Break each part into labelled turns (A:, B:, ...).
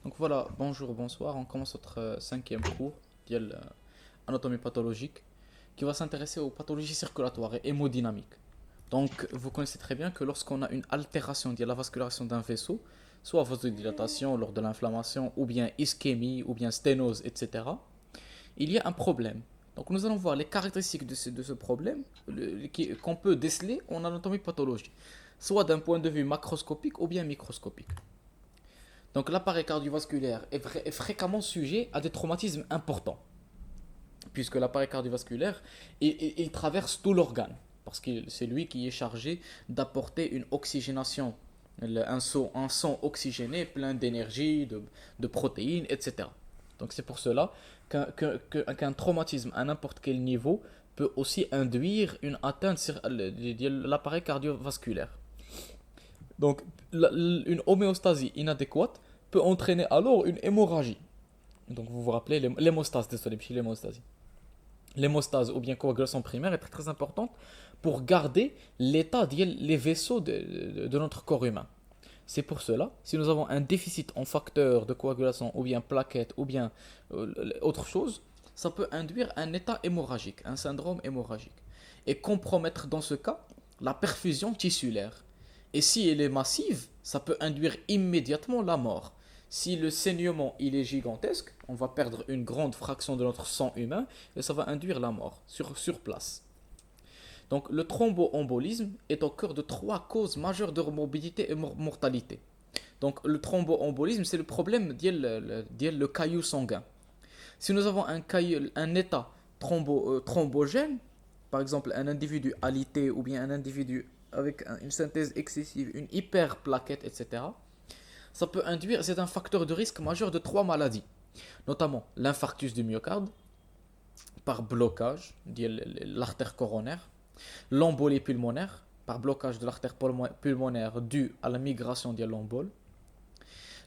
A: Donc voilà, bonjour, bonsoir. On commence notre cinquième cours d'anatomie pathologique qui va s'intéresser aux pathologies circulatoires et hémodynamiques. Donc vous connaissez très bien que lorsqu'on a une altération de la vascularisation d'un vaisseau, soit vasodilatation lors de l'inflammation, ou bien ischémie, ou bien sténose, etc., il y a un problème. Donc nous allons voir les caractéristiques de ce problème qu'on peut déceler en anatomie pathologique, soit d'un point de vue macroscopique ou bien microscopique. Donc l'appareil cardiovasculaire est fréquemment sujet à des traumatismes importants, puisque l'appareil cardiovasculaire, il traverse tout l'organe, parce que c'est lui qui est chargé d'apporter une oxygénation, un sang oxygéné plein d'énergie, de protéines, etc. Donc c'est pour cela qu'un traumatisme à n'importe quel niveau peut aussi induire une atteinte sur l'appareil cardiovasculaire. Donc, une homéostasie inadéquate peut entraîner alors une hémorragie. Donc, vous vous rappelez, l'hémostase, désolé, puis l'hémostasie. L'hémostase ou bien coagulation primaire est très très importante pour garder l'état des vaisseaux de notre corps humain. C'est pour cela, si nous avons un déficit en facteurs de coagulation ou bien plaquettes ou bien autre chose, ça peut induire un état hémorragique, un syndrome hémorragique, et compromettre dans ce cas la perfusion tissulaire. Et si elle est massive, ça peut induire immédiatement la mort. Si le saignement il est gigantesque, on va perdre une grande fraction de notre sang humain et ça va induire la mort sur place. Donc le thromboembolisme est au cœur de trois causes majeures de morbidité et mortalité. Donc le thromboembolisme, c'est le problème le caillou sanguin. Si nous avons un état thrombogène, par exemple un individu alité ou bien un individu avec une synthèse excessive, une hyperplaquette, etc., ça peut induire, c'est un facteur de risque majeur de trois maladies, notamment l'infarctus du myocarde par blocage de l'artère coronaire, l'embolie pulmonaire par blocage de l'artère pulmonaire dû à la migration de l'embole,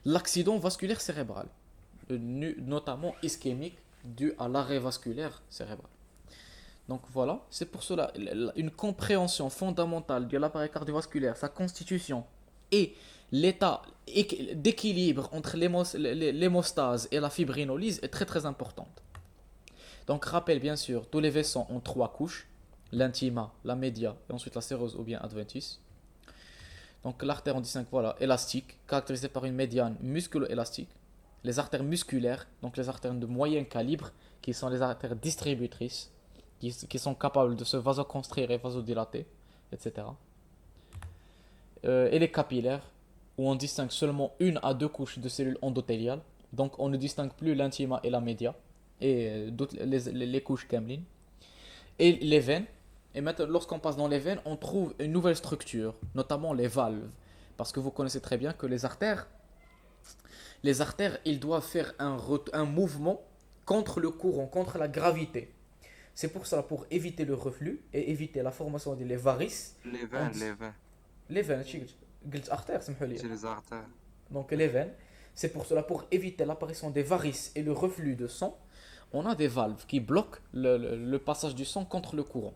A: l'accident vasculaire cérébral, notamment ischémique dû à l'arrêt vasculaire cérébral. Donc voilà, c'est pour cela une compréhension fondamentale de l'appareil cardiovasculaire, sa constitution et l'état d'équilibre entre l'hémostase et la fibrinolyse est très très importante. Donc rappel bien sûr, tous les vaisseaux ont trois couches, l'intima, la média et ensuite la sérose ou bien adventice. Donc l'artère on distingue voilà, élastique, caractérisée par une médiane musculo-élastique. Les artères musculaires, donc les artères de moyen calibre, qui sont les artères distributrices, qui sont capables de se vasoconstrire et vasodilater, etc. Et les capillaires, où on distingue seulement une à deux couches de cellules endothéliales. Donc on ne distingue plus l'intima et la média, et les couches camelines. Et les veines. Et maintenant, lorsqu'on passe dans les veines, on trouve une nouvelle structure, notamment les valves. Parce que vous connaissez très bien que les artères, ils doivent faire un mouvement contre le courant, contre la gravité. C'est pour ça, pour éviter le reflux et éviter la formation des varices,
B: Les
A: on
B: veines,
A: dit
B: les veines.
A: les veines, قلت artères, سمحوا لي.
B: C'est les artères.
A: Donc les veines, c'est pour cela, pour éviter l'apparition des varices et le reflux de sang, on a des valves qui bloquent le passage du sang contre le courant.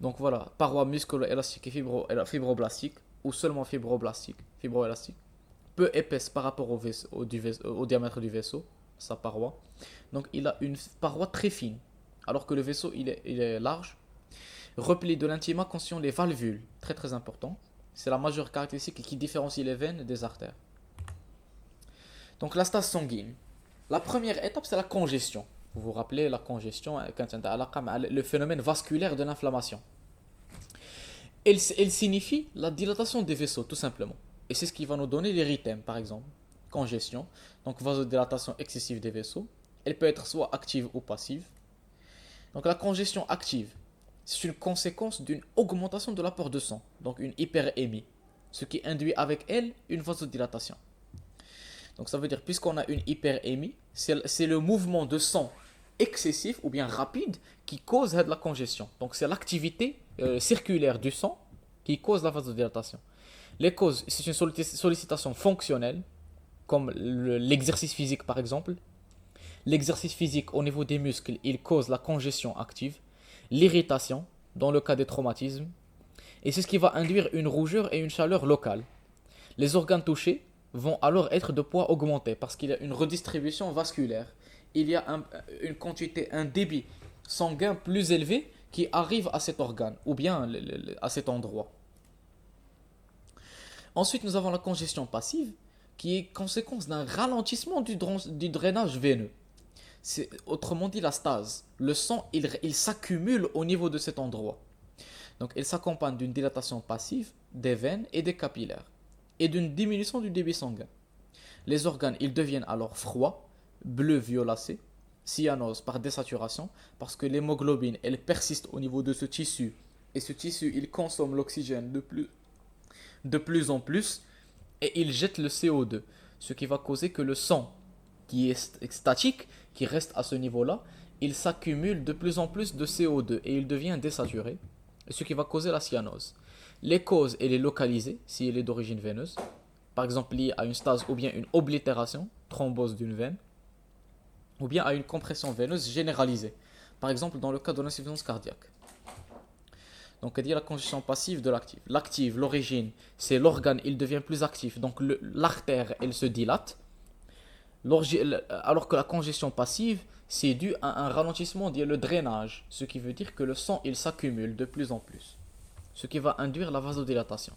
A: Donc voilà, parois musculo-élastique et fibroblastique, ou seulement fibroélastique, peu épaisse par rapport au diamètre du vaisseau, sa paroi. Donc il a une paroi très fine, alors que le vaisseau il est large. Repli de l'intima conscient les valvules, très très important. C'est la majeure caractéristique qui différencie les veines des artères. Donc la stase sanguine. La première étape, c'est la congestion. Vous vous rappelez la congestion, le phénomène vasculaire de l'inflammation. Elle signifie la dilatation des vaisseaux, tout simplement. Et c'est ce qui va nous donner l'érythème, par exemple. Congestion, donc vasodilatation excessive des vaisseaux. Elle peut être soit active ou passive. Donc la congestion active, c'est une conséquence d'une augmentation de l'apport de sang, donc une hyperémie, ce qui induit avec elle une vasodilatation. Donc ça veut dire, puisqu'on a une hyperémie, c'est le mouvement de sang excessif ou bien rapide qui cause la congestion. Donc c'est l'activité circulaire du sang qui cause la vasodilatation. Les causes, c'est une sollicitation fonctionnelle, comme l'exercice physique par exemple. L'exercice physique au niveau des muscles, il cause la congestion active, l'irritation dans le cas des traumatismes, et c'est ce qui va induire une rougeur et une chaleur locale. Les organes touchés, vont alors être de poids augmenté parce qu'il y a une redistribution vasculaire. Il y a une quantité, un débit sanguin plus élevé qui arrive à cet organe ou bien à cet endroit. Ensuite, nous avons la congestion passive qui est conséquence d'un ralentissement du drainage veineux. C'est, autrement dit, la stase. Le sang, il s'accumule au niveau de cet endroit. Donc, il s'accompagne d'une dilatation passive des veines et des capillaires et d'une diminution du débit sanguin. Les organes, ils deviennent alors froids, bleu violacé, cyanose par désaturation, parce que l'hémoglobine, elle persiste au niveau de ce tissu, et ce tissu, il consomme l'oxygène de plus en plus, et il jette le CO2, ce qui va causer que le sang, qui est statique, qui reste à ce niveau-là, il s'accumule de plus en plus de CO2, et il devient désaturé, ce qui va causer la cyanose. Les causes, elle est localisée, si elle est d'origine veineuse, par exemple liée à une stase ou bien une oblitération, thrombose d'une veine, ou bien à une compression veineuse généralisée, par exemple dans le cas de l'insuffisance cardiaque. Donc, il y a la congestion passive de l'active. L'active, l'origine, c'est l'organe, il devient plus actif, donc l'artère, elle se dilate, alors que la congestion passive, c'est dû à un ralentissement le drainage, ce qui veut dire que le sang, il s'accumule de plus en plus, ce qui va induire la vasodilatation.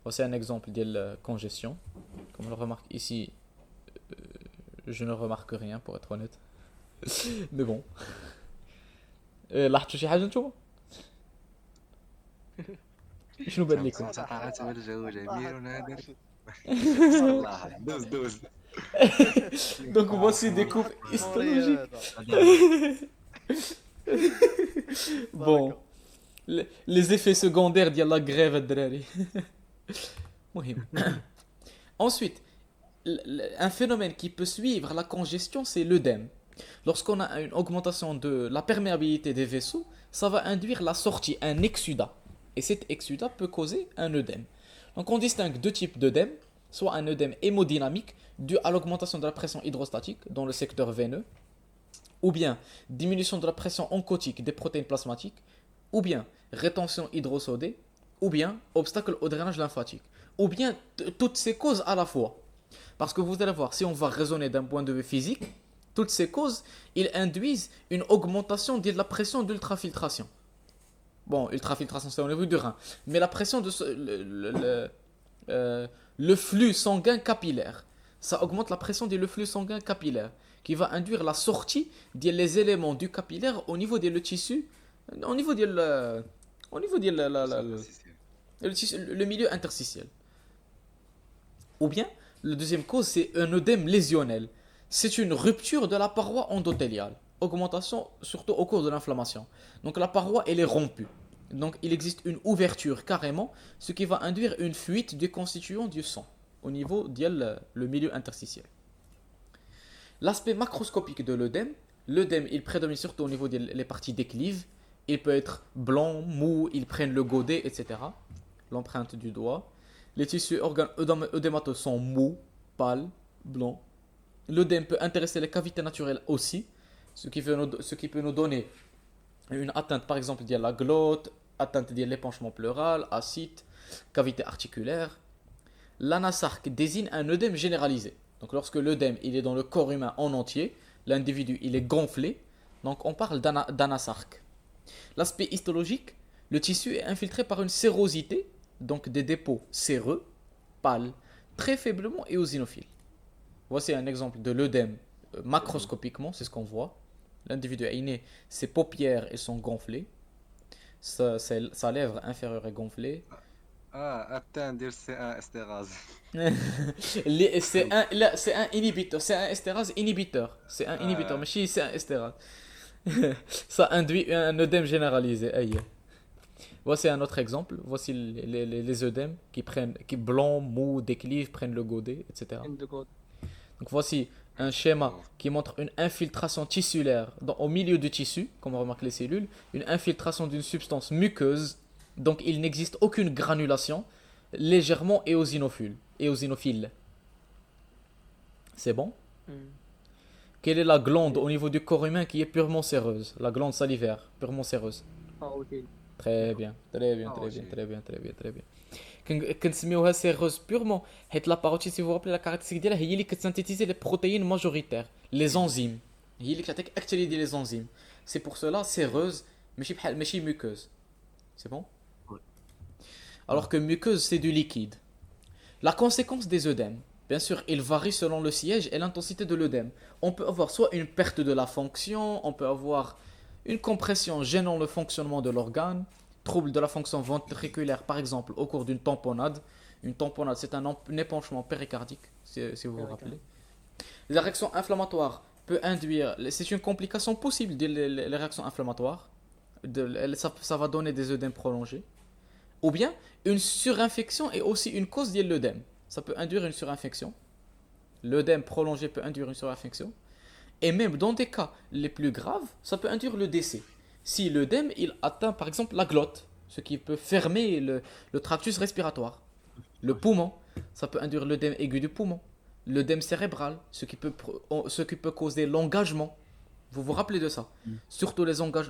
A: Voici un exemple de la congestion. Comme on le remarque ici, je ne remarque rien pour être honnête. Mais bon. لاحظتوا شي حاجة نتوما؟ شنو بان لكم؟
B: مساحات والجو جميل ونادر. الله دوز
A: Donc voici des coupes histologiques. Bon, les effets secondaires de la grève الدراري. مهم. Ensuite, un phénomène qui peut suivre la congestion, c'est l'œdème. Lorsqu'on a une augmentation de la perméabilité des vaisseaux, ça va induire la sortie, un exsudat. Et cet exsudat peut causer un œdème. Donc on distingue deux types d'œdème, soit un œdème hémodynamique dû à l'augmentation de la pression hydrostatique dans le secteur veineux, ou bien diminution de la pression oncotique des protéines plasmatiques, ou bien rétention hydrosodée, ou bien obstacle au drainage lymphatique, ou bien toutes ces causes à la fois. Parce que vous allez voir, si on va raisonner d'un point de vue physique, toutes ces causes, ils induisent une augmentation de la pression d'ultrafiltration. Bon, ultrafiltration, c'est au niveau du rein. Mais la pression de le flux sanguin capillaire, ça augmente la pression du flux sanguin capillaire, qui va induire la sortie des éléments du capillaire au niveau des tissus, au niveau le milieu interstitiel. Ou bien, la deuxième cause, c'est un œdème lésionnel. C'est une rupture de la paroi endothéliale. Augmentation surtout au cours de l'inflammation. Donc la paroi, elle est rompue. Donc il existe une ouverture carrément, ce qui va induire une fuite des constituants du sang au niveau le milieu interstitiel. L'aspect macroscopique de l'œdème, il prédomine surtout au niveau des parties déclives. Il peut être blanc, mou, ils prennent le godet, etc. L'empreinte du doigt. Les tissus organes œdémateux sont mous, pâles, blancs. L'œdème peut intéresser les cavités naturelles aussi, ce qui peut nous donner une atteinte par exemple de la glotte, atteinte de l'épanchement pleural, ascite, cavité articulaire. L'anasarque désigne un œdème généralisé. Donc lorsque l'œdème il est dans le corps humain en entier, l'individu il est gonflé, donc on parle d'anasarque. L'aspect histologique, le tissu est infiltré par une sérosité, donc des dépôts séreux, pâles, très faiblement éosinophiles. Voici un exemple de l'œdème macroscopiquement, c'est ce qu'on voit. L'individu est né, ses paupières elles sont gonflées, sa lèvre inférieure est gonflée.
B: attends dire c'est un estérase.
A: C'est un inhibiteur, c'est un estérase inhibiteur. C'est un inhibiteur, mais si c'est un estérase. Ça induit un œdème généralisé. Aïe. Voici un autre exemple. Voici les œdèmes qui blancs, mous, déclives, prennent le godet, etc. Donc voici un schéma qui montre une infiltration tissulaire au milieu du tissu, comme on remarque les cellules, une infiltration d'une substance muqueuse, donc il n'existe aucune granulation, légèrement éosinophile. C'est bon? Quelle est la glande au niveau du corps humain qui est purement séreuse? La glande salivaire, purement séreuse. Très bien. كنسميوها سيروز بيغمون حيت لا باروتيد سي فو رابلي لا كاركتيرستيك ديالها هي اللي كتسينثيتيزي لي بروتيين ماجوريتير لي زونزيم هي اللي كتعطيك اكثر ديال لي زونزيم سي بور سولا سيروز ماشي ميوكوز سي بون alors que muqueuse c'est du liquide. La conséquence des œdèmes, bien sûr, il varie selon le siège et l'intensité de l'œdème. On peut avoir soit une perte de la fonction, on peut avoir une compression gênant le fonctionnement de l'organe, trouble de la fonction ventriculaire par exemple au cours d'une tamponnade. Une tamponnade c'est un épanchement péricardique, si vous vous rappelez. La réaction inflammatoire peut induire, c'est une complication possible les réactions inflammatoires, ça va donner des œdèmes prolongés. Ou bien, une surinfection est aussi une cause de l'œdème. Ça peut induire une surinfection. L'œdème prolongé peut induire une surinfection. Et même dans des cas les plus graves, ça peut induire le décès. Si l'œdème, il atteint par exemple la glotte, ce qui peut fermer le tractus respiratoire. Le poumon, ça peut induire l'œdème aigu du poumon. L'œdème cérébral, ce qui peut causer l'engagement. Vous vous rappelez de ça? Surtout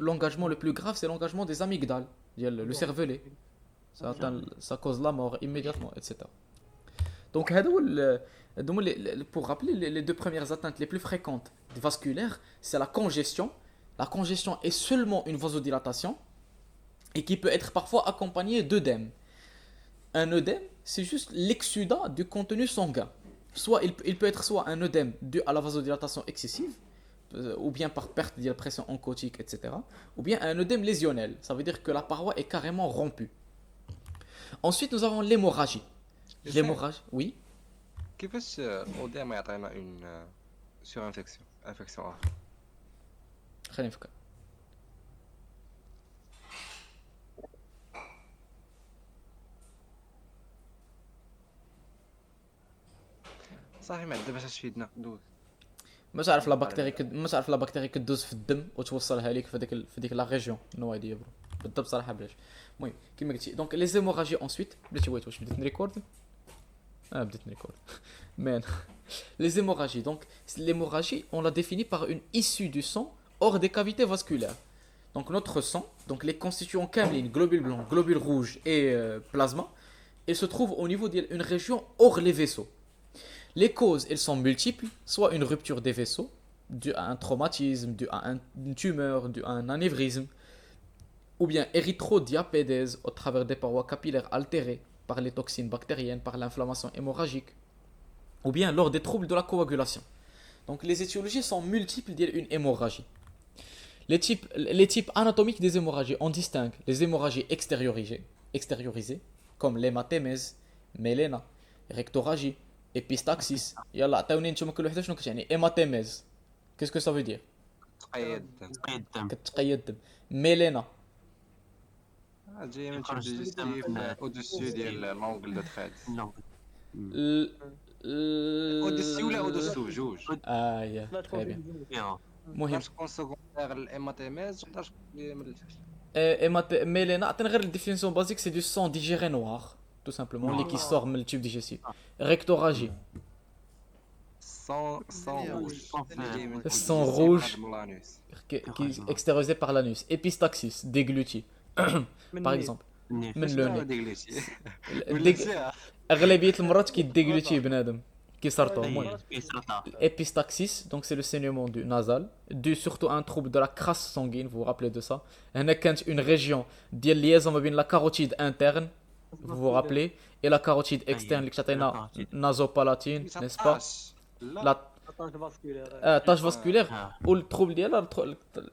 A: l'engagement le plus grave, c'est l'engagement des amygdales, le cervelet. Ça cause la mort immédiatement, etc. Donc, pour rappeler, les deux premières atteintes les plus fréquentes vasculaires, c'est la congestion. La congestion est seulement une vasodilatation et qui peut être parfois accompagnée d'œdème. Un œdème, c'est juste l'exsudat du contenu sanguin. Soit il peut être soit un œdème dû à la vasodilatation excessive, ou bien par perte de la pression oncotique, etc. Ou bien un œdème lésionnel. Ça veut dire que la paroi est carrément rompue. Ensuite, nous avons l'hémorragie. L'hémorragie, oui.
B: كيفاش قدام يعطينا اون سور انفكسيون اخرى
A: خلينا نفكر.
B: صافي ما عندها باش تفيدنا دوز
A: ما تعرف لا بكتيري كدوز في الدم وتوصلها ليك في ديك لا ريجيون نواديه برو بالضبط صراحه بلاش. المهم كيما قلتي دونك لي زيموراجي انسويت بلاتي واش بديت نريكورد بديت نريكورد مان les hémorragies donc l'hémorragie on l'a définie par une issue du sang hors des cavités vasculaires. Donc notre sang, donc les constituants cameline, globules blancs, globules rouges et plasma, ils se trouvent au niveau d'une région hors les vaisseaux. Les causes, elles sont multiples, soit une rupture des vaisseaux due à un traumatisme, due à une tumeur, due à un anévrisme, ou bien érythrodiapédèse au travers des parois capillaires altérées par les toxines bactériennes, par l'inflammation hémorragique, ou bien lors des troubles de la coagulation. Donc les étiologies sont multiples d'une hémorragie. Les types anatomiques des hémorragies, on distingue les hémorragies extériorisées comme l'hématémèse, méléna, rectorragie, épistaxis. Yalla, عطاوني نتوما كل وحده شنو كتعني hématémèse. Qu'est-ce que ça veut dire? كتقيد الدم. ميلينا
B: جاي من ديجيستيف اودسيو ديال لونغل دو تريت اودسيو ولا اودسو جوج
A: يا très bien. مهم
B: تكون سكوندير الهيماتيميز وقدر تكون من
A: ميلينا عطينا غير الديفينيسيون بازيك سي دو سون ديجيري نوار tout simplement اللي كيسور من التيوب ديجيستيف. ريكتوراجي sang rouge qui est extériorisé par l'anus. Épistaxis, déglutis par exemple. من لوني أغلبية المرات كيديغلوتي بنادم كيسرطو. المهم épistaxis donc c'est le saignement du nasal dû surtout à un trouble de la crasse sanguine. Vous vous rappelez de ça? هنا كانت une région ديال liaison ما بين la carotide interne, vous vous rappelez, et la carotide externe اللي كتعطينا nasopalatine, n'est-ce pas? La tâche vasculaire ou le trouble ديالها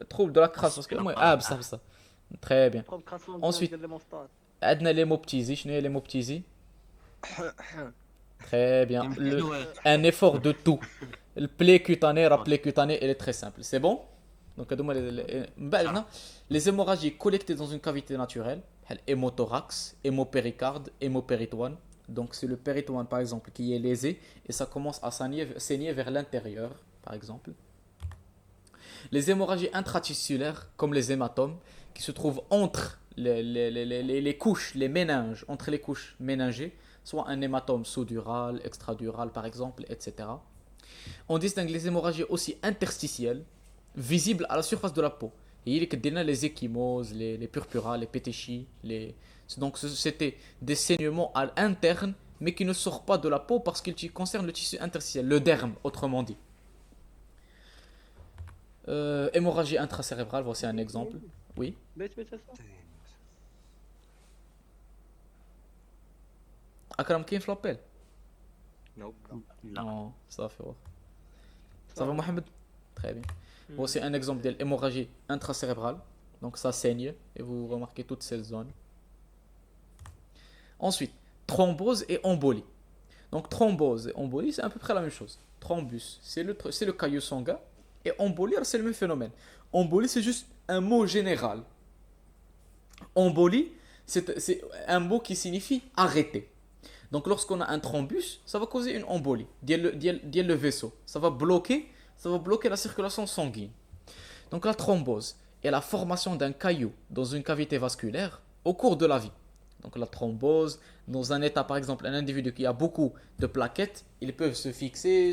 A: trouble de la crasse vasculaire. بصح très bien. Ensuite عندنا l'hémoptysie. شنو هي l'hémoptysie? Très bien. Un effort de tout. Le plaie cutanée, la plaie cutanée, elle est très simple. C'est bon? Donc les hémorragies collectées dans une cavité naturelle, hémothorax, hémopéricarde, hémopéritoine. Donc c'est le péritoine par exemple qui est lésé et ça commence à saigner vers l'intérieur par exemple. Les hémorragies intratissulaires comme les hématomes qui se trouvent entre les couches, les méninges, entre les couches méningées, soit un hématome sous-dural, extradural par exemple, etc. On distingue les hémorragies aussi interstitielles, visibles à la surface de la peau. Il y a les ecchymoses, les purpura, les pétéchies, Donc c'était des saignements à l'interne, mais qui ne sortent pas de la peau parce qu'ils concernent le tissu interstitiel, le derme, autrement dit. Hémorragie intracérébrale, voici un exemple. Oui.
C: بيت اصلا
A: Akram Kane l'appelle.
B: نوب
A: Non, ça fait. Ça va, Mohamed? Très bien.
C: Hmm.
A: Voici un exemple de l'hémorragie intracérébrale. Donc ça saigne et vous remarquez toutes ces zones. Ensuite, thrombose et embolie. Donc thrombose et embolie, c'est à peu près la même chose. Thrombus, c'est le caillot sanguin. Et embolie, c'est le même phénomène. Embolie, c'est juste un mot général. Embolie, c'est un mot qui signifie arrêter. Donc lorsqu'on a un thrombus, ça va causer une embolie. Dit le vaisseau. Ça va bloquer la circulation sanguine. Donc la thrombose est la formation d'un caillou dans une cavité vasculaire au cours de la vie. Donc la thrombose, dans un état par exemple, un individu qui a beaucoup de plaquettes, ils peuvent se fixer,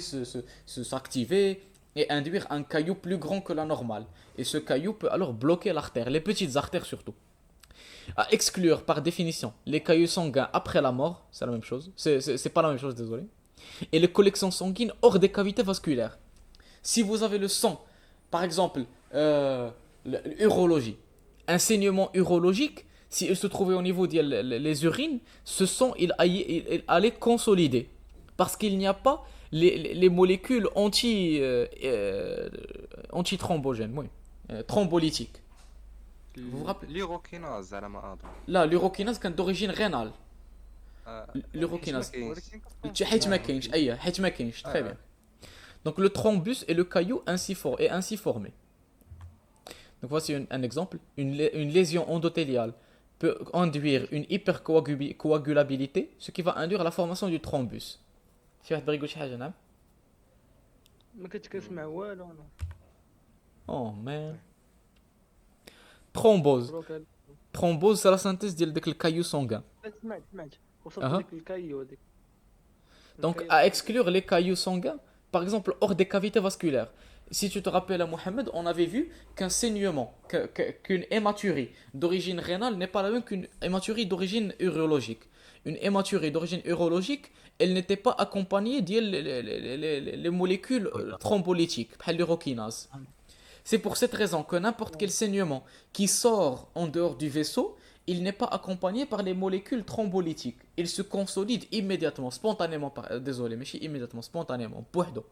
A: s'activer et induire un caillou plus grand que la normale. Et ce caillou peut alors bloquer l'artère, les petites artères surtout. À exclure par définition les caillots sanguins après la mort, c'est la même chose, c'est pas la même chose, désolé. Et les collections sanguines hors des cavités vasculaires. Si vous avez le sang, par exemple, l'urologie, un saignement urologique, s'il se trouvait au niveau des urines, ce sang il allait consolider. Parce qu'il n'y a pas les molécules antithrombogènes, oui, thrombolytiques. Vous vous rappelez?
B: اليوروكيناز على ما اظن
A: لا l'urokinase كان d'origine rénale. L'urokinase. حيث ما كاينش حيث ما كاينش très bien. Donc le thrombus est le caillou ainsi formé. Donc voici un exemple. Une lésion endothéliale peut induire une hypercoagulabilité, ce qui va induire la formation du thrombus. شي واحد بغى يقول شي حاجة نعم؟
C: ما كنت كنسمع والو انا
A: Oh man. Thrombose. Thrombose c'est la synthèse ديال داك الكايو sanguin.
C: سمعت وصلت
A: أها.
C: ديك الكايو هذيك
A: Donc, à exclure les cailloux sanguins, par exemple, hors des cavités vasculaires. Si tu te rappelles à Mohamed, on avait vu qu'un saignement, qu'une hématurie d'origine rénale n'est pas la même qu'une hématurie d'origine urologique. Une hématurie d'origine urologique, elle n'était pas accompagnée les molécules thrombolytiques, l'urokinase. C'est pour cette raison que n'importe quel saignement qui sort en dehors du vaisseau, il n'est pas accompagné par les molécules thrombolytiques. Il se consolide immédiatement, spontanément, désolé, mais immédiatement, spontanément, بوحده.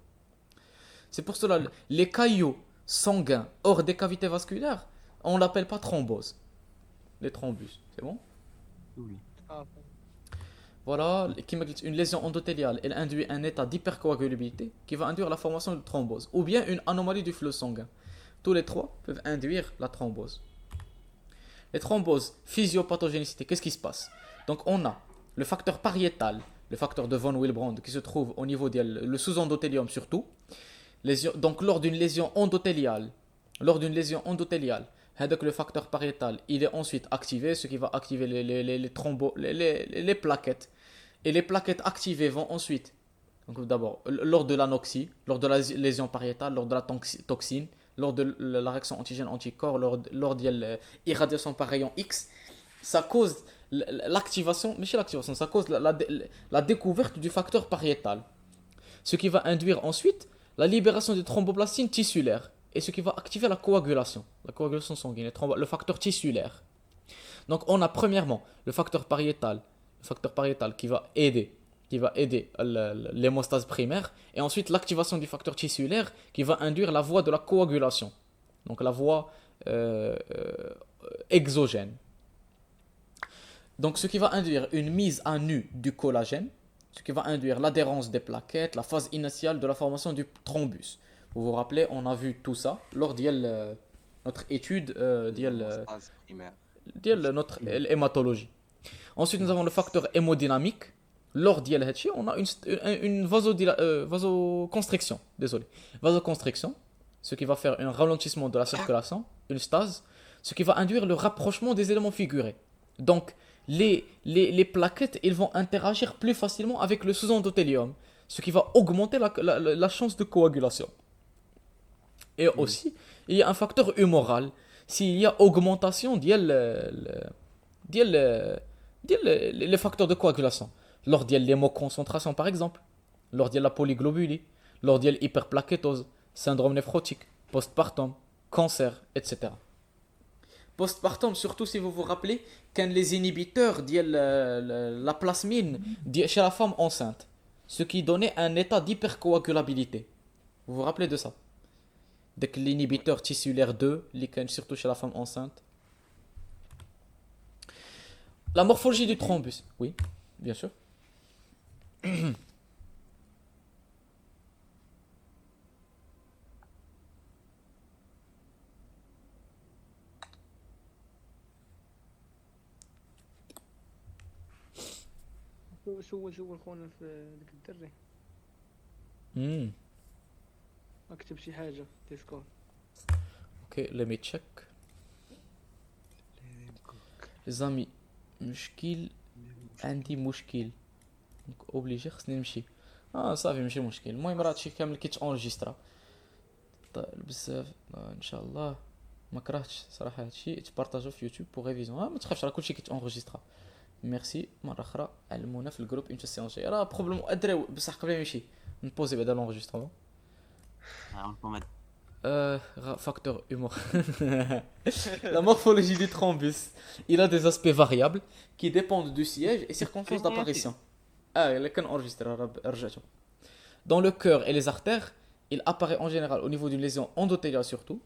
A: C'est pour cela, les caillots sanguins hors des cavités vasculaires, on l'appelle pas thrombose. Les thrombus, c'est bon? Voilà, une lésion endothéliale, elle induit un état d'hypercoagulabilité qui va induire la formation de thrombose, ou bien une anomalie du flux sanguin. Tous les trois peuvent induire la thrombose. Les thromboses, physiopathogénicité, qu'est-ce qui se passe? Donc on a le facteur pariétal, le facteur de von Willebrand qui se trouve au niveau le sous-endothélium surtout. Donc lors d'une lésion endothéliale, le facteur pariétal, il est ensuite activé, ce qui va activer les plaquettes. Et les plaquettes activées vont ensuite, donc d'abord, lors de l'anoxie, lors de la lésion pariétale, lors de la toxine, lors de la réaction antigène-anticorps, lors de l'irradiation par rayon X, ça cause l'activation, mais chez l'activation, ça cause la découverte du facteur pariétal. Ce qui va induire ensuite la libération des thromboplastines tissulaires et ce qui va activer la coagulation sanguine, le facteur tissulaire. Donc on a premièrement le facteur pariétal qui va aider l'hémostase primaire, et ensuite l'activation du facteur tissulaire qui va induire la voie de la coagulation, donc la voie exogène. Donc ce qui va induire une mise à nu du collagène, ce qui va induire l'adhérence des plaquettes, la phase initiale de la formation du thrombus. Vous vous rappelez, on a vu tout ça lors de notre étude de notre hématologie. Ensuite, nous avons le facteur hémodynamique. Lors de on a une vasoconstriction, ce qui va faire un ralentissement de la circulation, une stase, ce qui va induire le rapprochement des éléments figurés. Donc, les plaquettes, ils vont interagir plus facilement avec le sous-endothélium, ce qui va augmenter la chance de coagulation. Et aussi, il y a un facteur humoral. S'il y a augmentation Les facteurs de coagulation. Lors de l'hémoconcentration par exemple, lors de la polyglobulie, lors de l'hyperplaquétose, syndrome néphrotique, postpartum, cancer, etc. Postpartum, surtout si vous vous rappelez, quand les inhibiteurs de la plasmine chez la femme enceinte, ce qui donnait un état d'hypercoagulabilité. Vous vous rappelez de ça? Dès que l'inhibiteur tissulaire 2, surtout chez la femme enceinte. La morphologie du thrombus, oui, bien sûr.
C: سول خونا في ديك الدري
A: Hmm,
C: اكتب شي حاجه ديسكورد.
A: ok, let me check. Les amis, مشكل عندي مشكل دونك اوبليجي خصني نمشي. صافي ماشي مشكل. المهم راه هادشي كامل كيتانجسترا طيب بزاف. ان شاء الله ما كرهتش صراحه هادشي تبارطاجو في يوتيوب بوغ ريفيزيون. ما تخافش راه كلشي كيتانجسترا. ميرسي مره اخرى علمونا في الجروب امتى السيونس جاي راه بروبليم ادريو بصح قبل ما يمشي نبوزي بعدا لونجسترمون. Facteur humour. La morphologie du thrombus. Il a des aspects variables qui dépendent du siège et circonstances d'apparition. Dans le cœur et les artères, il apparaît en général au niveau d'une lésion endothéliale surtout,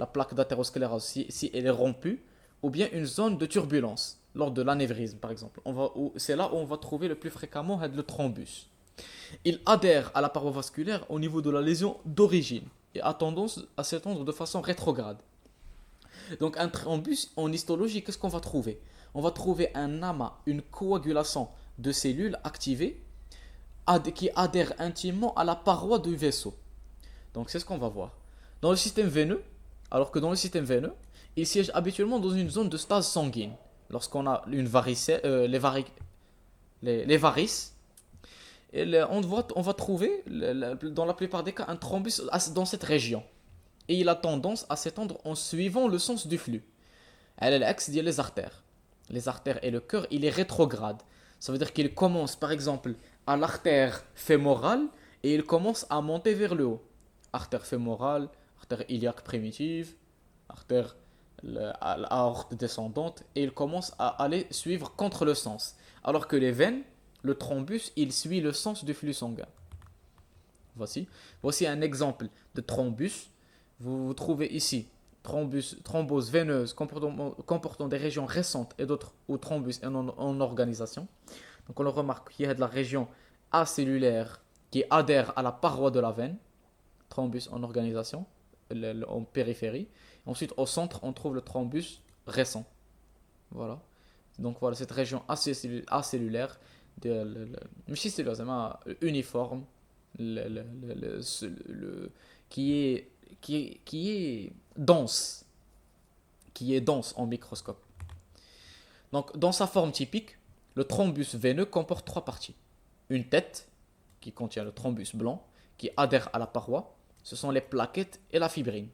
A: la plaque d'athérosclérose si elle est rompue, ou bien une zone de turbulence, lors de l'anévrisme par exemple. C'est là où on va trouver le plus fréquemment le thrombus. Il adhère à la paroi vasculaire au niveau de la lésion d'origine et a tendance à s'étendre de façon rétrograde. Donc un thrombus en histologie, qu'est-ce qu'on va trouver? On va trouver un amas, une coagulation de cellules activées qui adhèrent intimement à la paroi du vaisseau. Donc c'est ce qu'on va voir. Dans le système veineux, alors que dans le système veineux, il siège habituellement dans une zone de stase sanguine. Lorsqu'on a une les varices, on va trouver dans la plupart des cas un thrombus dans cette région. Et il a tendance à s'étendre en suivant le sens du flux. Elle est l'axe dit les artères. Les artères et le cœur, il est rétrograde. Ça veut dire qu'il commence par exemple à l'artère fémorale et il commence à monter vers le haut. Artère fémorale, artère iliaque primitive, artère aorte descendante et il commence à aller suivre contre le sens. Alors que les veines, le thrombus, il suit le sens du flux sanguin. Voici un exemple de thrombus. Vous trouvez ici thrombose veineuse comportant des régions récentes et d'autres où thrombus est en organisation. Donc on le remarque qu'il y a de la région acellulaire qui adhère à la paroi de la veine, thrombus en organisation, en périphérie. Ensuite au centre on trouve le thrombus récent. Voilà. Donc voilà cette région acellulaire uniforme qui est dense en microscope. Donc dans sa forme typique, le thrombus veineux comporte trois parties. Une tête qui contient le thrombus blanc qui adhère à la paroi, ce sont les plaquettes et la fibrine.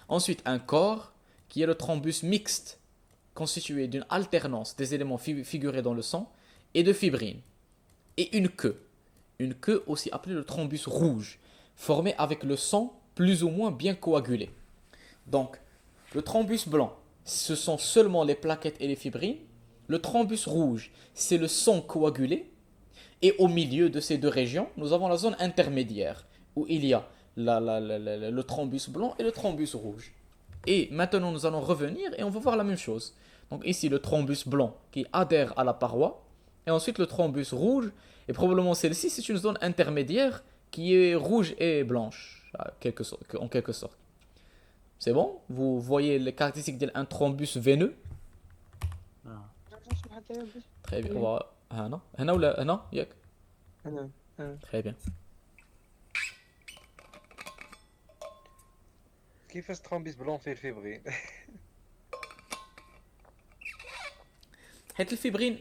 A: Ensuite un corps qui est le thrombus mixte constitué d'une alternance des éléments figurés dans le sang et de fibrine. Et une queue aussi appelée le thrombus rouge, formé avec le sang plus ou moins bien coagulé. Donc, le thrombus blanc, ce sont seulement les plaquettes et les fibrines. Le thrombus rouge, c'est le sang coagulé. Et au milieu de ces deux régions, nous avons la zone intermédiaire, où il y a le thrombus blanc et le thrombus rouge. Et maintenant, nous allons revenir et on va voir la même chose. Donc ici, le thrombus blanc qui adhère à la paroi. Et ensuite, le thrombus rouge. Et probablement celle-ci, c'est une zone intermédiaire qui est rouge et blanche, en quelque sorte. C'est bon? Vous voyez les caractéristiques d'un thrombus veineux? Très bien. Très bien.
B: كيفاش ترومبيس بلون فيه الفيبرين؟
A: حيت الفيبرين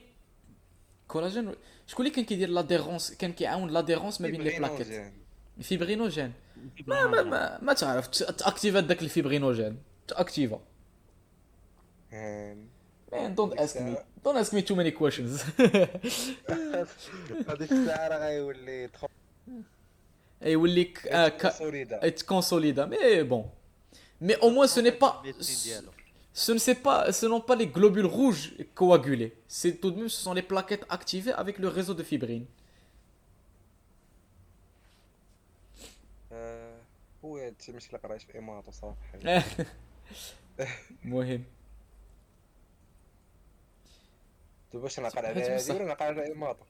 A: كولاجين شكون اللي كان كيدير لاديرونس كان كيعاون لاديرونس ما بين لي بلاكيت الفيبرينوجين ما تعرف تاكتيفا داك الفيبرينوجين تاكتيفا Man, don't
D: هذيك
A: ask me.
D: الساعة
A: Don't ask me too many questions.
D: هذيك الساعة راه غيولي
A: يولي
D: كونسوليدا.
A: être consolida. Mais bon. Mais au moins, ce n'est pas.
E: ديالو
A: Ce n'ont pas les globules rouges coagulés. C'est tout de même, ce sont les plaquettes activées avec le réseau de fibrine.
D: هو هادشي ماشي اللي قريت في إيماطو صراحة.
A: مهم.
D: باش نعقل على
A: حيت
D: هادي
A: بصح.
D: ولا نعقل على إيماطو.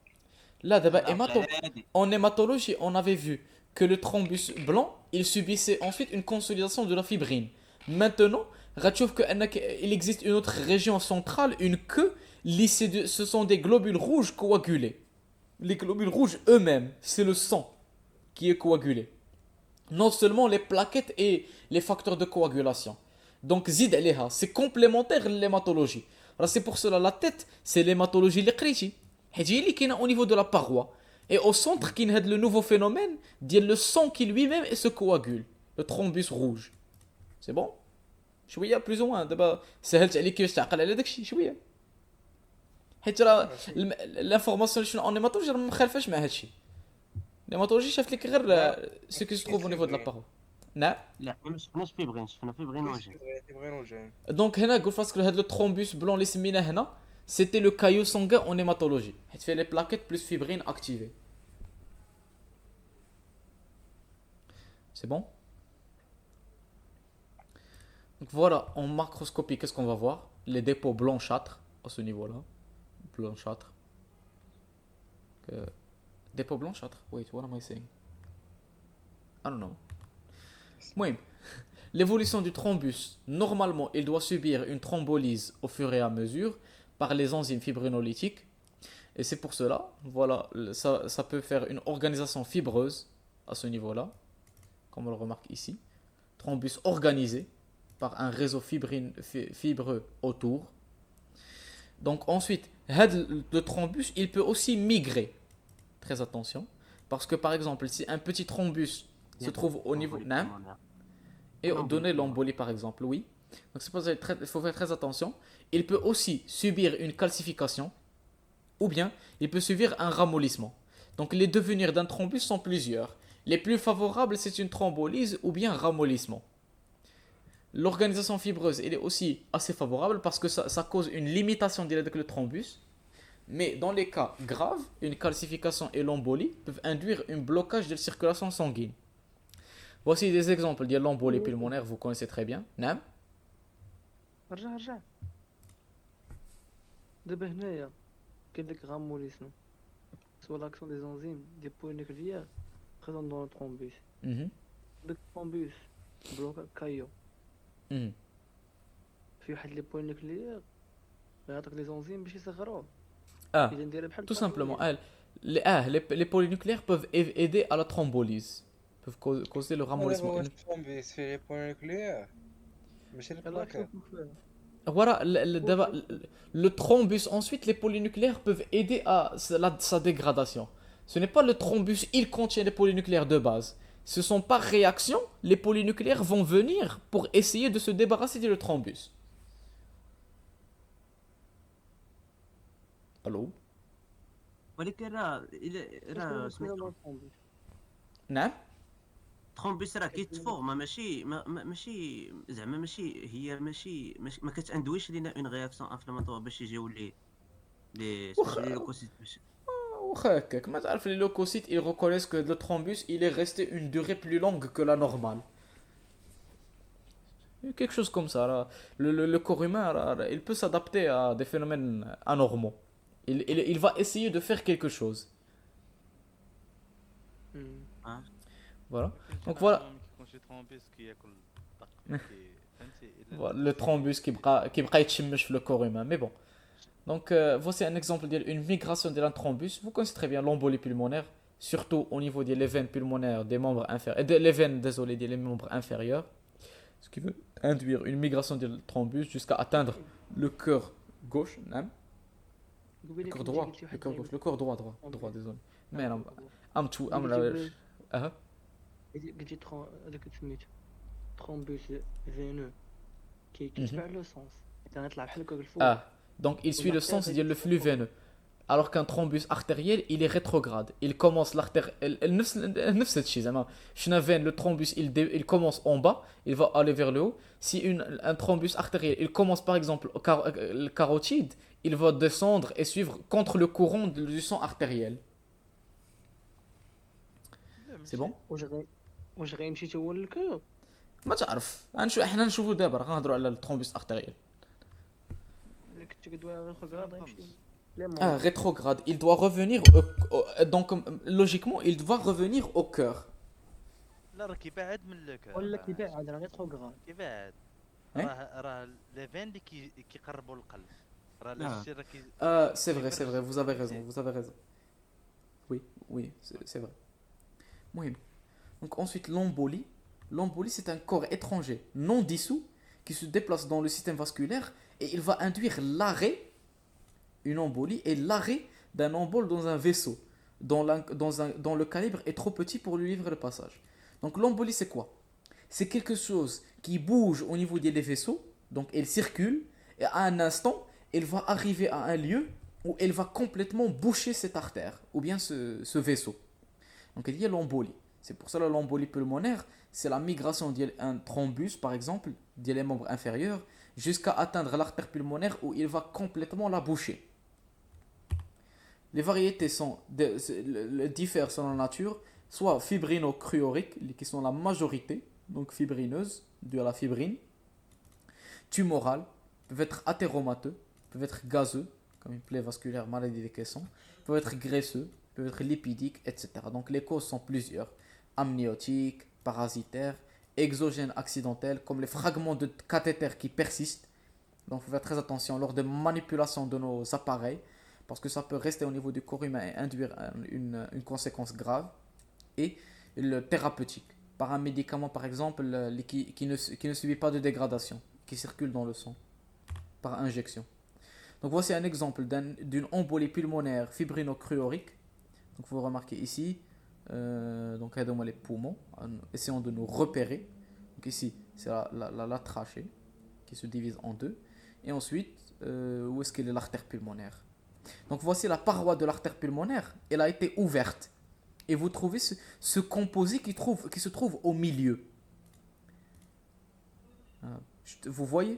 A: Là, d'abord,
E: هادي
A: en hématologie, on avait vu que le thrombus blanc, il subissait ensuite une consolidation de la fibrine. Maintenant, Ratchouf que il existe une autre région centrale, une queue lissée ce sont des globules rouges coagulés. Les globules rouges eux-mêmes, c'est le sang qui est coagulé. Non seulement les plaquettes et les facteurs de coagulation. Donc, zid aléha, c'est complémentaire à l'hématologie. Alors, c'est pour cela, la tête, c'est l'hématologie l'écriti. Qui est au niveau de la paroi. Et au centre, qui est le nouveau phénomène, dit le sang qui lui-même se coagule. Le thrombus rouge. C'est bon? شويه plus ou moins دابا سهلت عليك كيفاش تعقل على داكشي شويه حيت راه لافورماسيون شنو اون هيماتولوجي راه ما مخالفاش مع هادشي الهيماتولوجي شافت لك غير سو كي ستروف او نيفو دو لا بارو نعم
E: لا ما شفناش فيبرين شفنا فيبرين وجه
D: تيبغيو وجهين.
A: دونك هنا قلت باسكو هاد لو ترومبوس بلون اللي سميناه هنا سيتي لو كايو سونغان اون هيماتولوجي حيت فيه لي بلاكيت بلس فيبرين اكتيفي سي بون. Donc voilà, en macroscopie, qu'est-ce qu'on va voir? Les dépôts blanchâtres à ce niveau-là. Blanchâtres. Dépôts blanchâtres? Wait, what am I saying? I don't know. Mouim. L'évolution du thrombus, normalement, il doit subir une thrombolyse au fur et à mesure par les enzymes fibrinolytiques. Et c'est pour cela, voilà, ça peut faire une organisation fibreuse à ce niveau-là, comme on le remarque ici. Thrombus organisé par un réseau fibreux autour. Donc ensuite, le thrombus, il peut aussi migrer. Très attention. Parce que par exemple, si un petit thrombus se trouve au niveau... Et donner l'embolie par exemple, oui. Donc c'est pour ça qu'il faut faire très attention. Il peut aussi subir une calcification. Ou bien, il peut subir un ramollissement. Donc les devenirs d'un thrombus sont plusieurs. Les plus favorables, c'est une thrombolyse ou bien un ramollissement. L'organisation fibreuse, elle est aussi assez favorable parce que ça cause une limitation de le thrombus. Mais dans les cas graves, une calcification et l'embolie peuvent induire un blocage de la circulation sanguine. Voici des exemples de l'embolie pulmonaire, vous connaissez très bien. Nam?
C: رجع دابا هنايا كاين داك غاموليسم سوا لاكسيون دي زونزيم دي بولينيكليير بريزون دون الترومبوس
A: Mhm.
C: داك الترومبوس بلوكا كايو
A: Mhm.
C: في واحد لي بولينيكليير يعطيك لي زونزيم باش يصغروه
A: Ah,
C: الا نديرها بحال
A: tout simplement. Les polynucléaires peuvent aider à la thrombolyse. Peuvent causer le ramollissement.
D: واش الترومبيس فيه لي بوين نوكليير ماشي البلاكات.
A: Voilà, le thrombus, ensuite, les polynucléaires peuvent aider à sa dégradation. Ce n'est pas le thrombus, il contient les polynucléaires de base. Ce sont par réaction, les polynucléaires vont venir pour essayer de se débarrasser du thrombus. Allô?
E: ولكن راه سميتو
A: نعم؟
E: ترومبوس راه كيتفورما ماشي زعما ماشي ما كتاندويش لينا اون رياكسيون انفلاماتوار باش يجيو لي لوكوسيت باش
A: واخا هكاك ما تعرف les leucocytes ils reconnaissent que le thrombus il est resté une durée plus longue que la normale. Quelque chose comme ça. Là. Le corps humain, là, il peut s'adapter à des phénomènes anormaux. Il va essayer de faire quelque chose. Voilà. Donc voilà. Voilà, le thrombus qui بقى يتشمش في le corps humain. Mais bon. Donc voici un exemple d'une migration de l'thrombus. Vous connaissez très bien l'embolie pulmonaire, surtout au niveau des veines pulmonaires des membres inférieurs, les veines, désolé, des membres inférieurs. Ce qui veut induire une migration de thrombus jusqu'à atteindre le cœur gauche, hein? Le cœur droit, le cœur gauche, le cœur droit, désolé. Mais non, I'm
C: قلتي هذاك سميتو ترومبوس فينو كيتبع لو سونس غنطلع بحال هكا الفوق
A: Donc il suit le
C: l'artère,
A: sens
C: elle
A: du
C: est
A: flux veineux. Alors qu'un thrombus artériel, il est rétrograde. Il commence l'artère. نفس الشيء زعما. شنا veine, le thrombus, il commence en bas, il va aller vers le haut. Si un thrombus artériel, il commence par exemple le carotide, il va descendre et suivre contre le courant du sang artériel. C'est bon?
C: واش غيمشي حتى هو للكور؟
A: ما تعرف احنا نشوفوا دابا راه غنهضروا على الثرومبوس ارتيريال.
C: اللي كنت كدوي غير غراد غيمشي لا
A: Ah, rétrograde, il doit revenir donc logiquement il doit revenir au cœur.
F: لا راه كيبعد من الكور.
C: ولا كيبعد راه غير غراد.
F: كيبعد.
A: إيه؟
F: راه لافين اللي كيقربوا للقلب. راه
E: لا.
F: الشيء راه كي.
A: C'est vrai, vous avez raison. Oui, c'est vrai. مهم. Donc ensuite l'embolie. L'embolie c'est un corps étranger non dissous qui se déplace dans le système vasculaire et il va induire l'arrêt, une embolie et l'arrêt d'un embole dans un vaisseau dont le calibre est trop petit pour lui livrer le passage. Donc l'embolie c'est quoi? C'est quelque chose qui bouge au niveau des vaisseaux, donc elle circule et à un instant elle va arriver à un lieu où elle va complètement boucher cette artère ou bien ce vaisseau. Donc il y a l'embolie. C'est pour ça que l'embolie pulmonaire, c'est la migration d'un thrombus, par exemple, des membres inférieurs, jusqu'à atteindre l'artère pulmonaire où il va complètement la boucher. Les variétés diffèrent selon la nature, soit fibrino-cryoriques, qui sont la majorité, donc fibrineuses, due à la fibrine, tumorales, peuvent être athéromateux, peuvent être gazeux, comme une plaie vasculaire, maladie des caissons, peuvent être graisseux, peuvent être lipidiques, etc. Donc les causes sont plusieurs. Amniotiques, parasitaires, exogènes accidentels, comme les fragments de cathéter qui persistent. Donc il faut faire très attention lors de manipulation de nos appareils, parce que ça peut rester au niveau du corps humain et induire une conséquence grave. Et le thérapeutique, par un médicament par exemple qui ne subit pas de dégradation, qui circule dans le sang, par injection. Donc voici un exemple d'une embolie pulmonaire fibrino-cryorique. Donc vous remarquez ici, donc aidez-moi les poumons, essayons de nous repérer. Donc ici c'est la trachée qui se divise en deux. Et ensuite, où est-ce qu'elle est l'artère pulmonaire? Donc voici la paroi de l'artère pulmonaire, elle a été ouverte. Et vous trouvez ce composé qui se trouve au milieu. Vous voyez?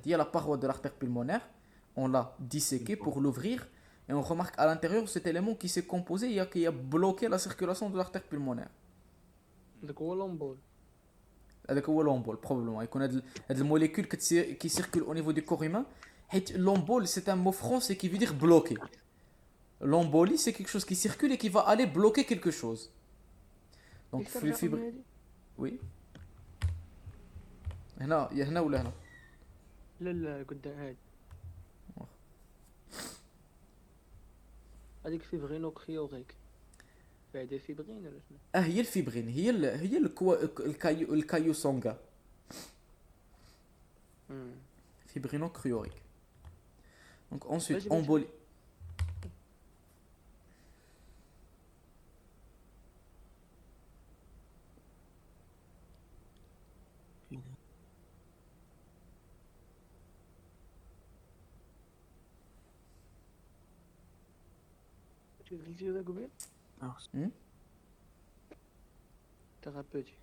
A: Il y a la paroi de l'artère pulmonaire, on l'a disséqué pour l'ouvrir. Et on remarque à l'intérieur cet élément qui s'est composé qui a bloqué la circulation de l'artère pulmonaire.
C: داك هو لومبول.
A: هذاك هو l'embole probablement. يكون هاد الموليكول qui circulent au niveau du corps humain. L'embole c'est un mot français qui veut dire bloquer. L'embolie c'est quelque chose qui circule et qui va aller bloquer quelque chose. Donc le fibre. Oui. هنا ولا هنا؟
C: لا قدام هادي. هذيك فيبرينو كريوريك. بعدا فيبرين ولا شنو؟
A: هي الفيبرين هي الكايو سونغا. Fibrino-cryorique. Donc ensuite,
C: Vas-y, vas-y.
A: embolie.
C: Tu veux dire قبيل؟ Thérapeutique.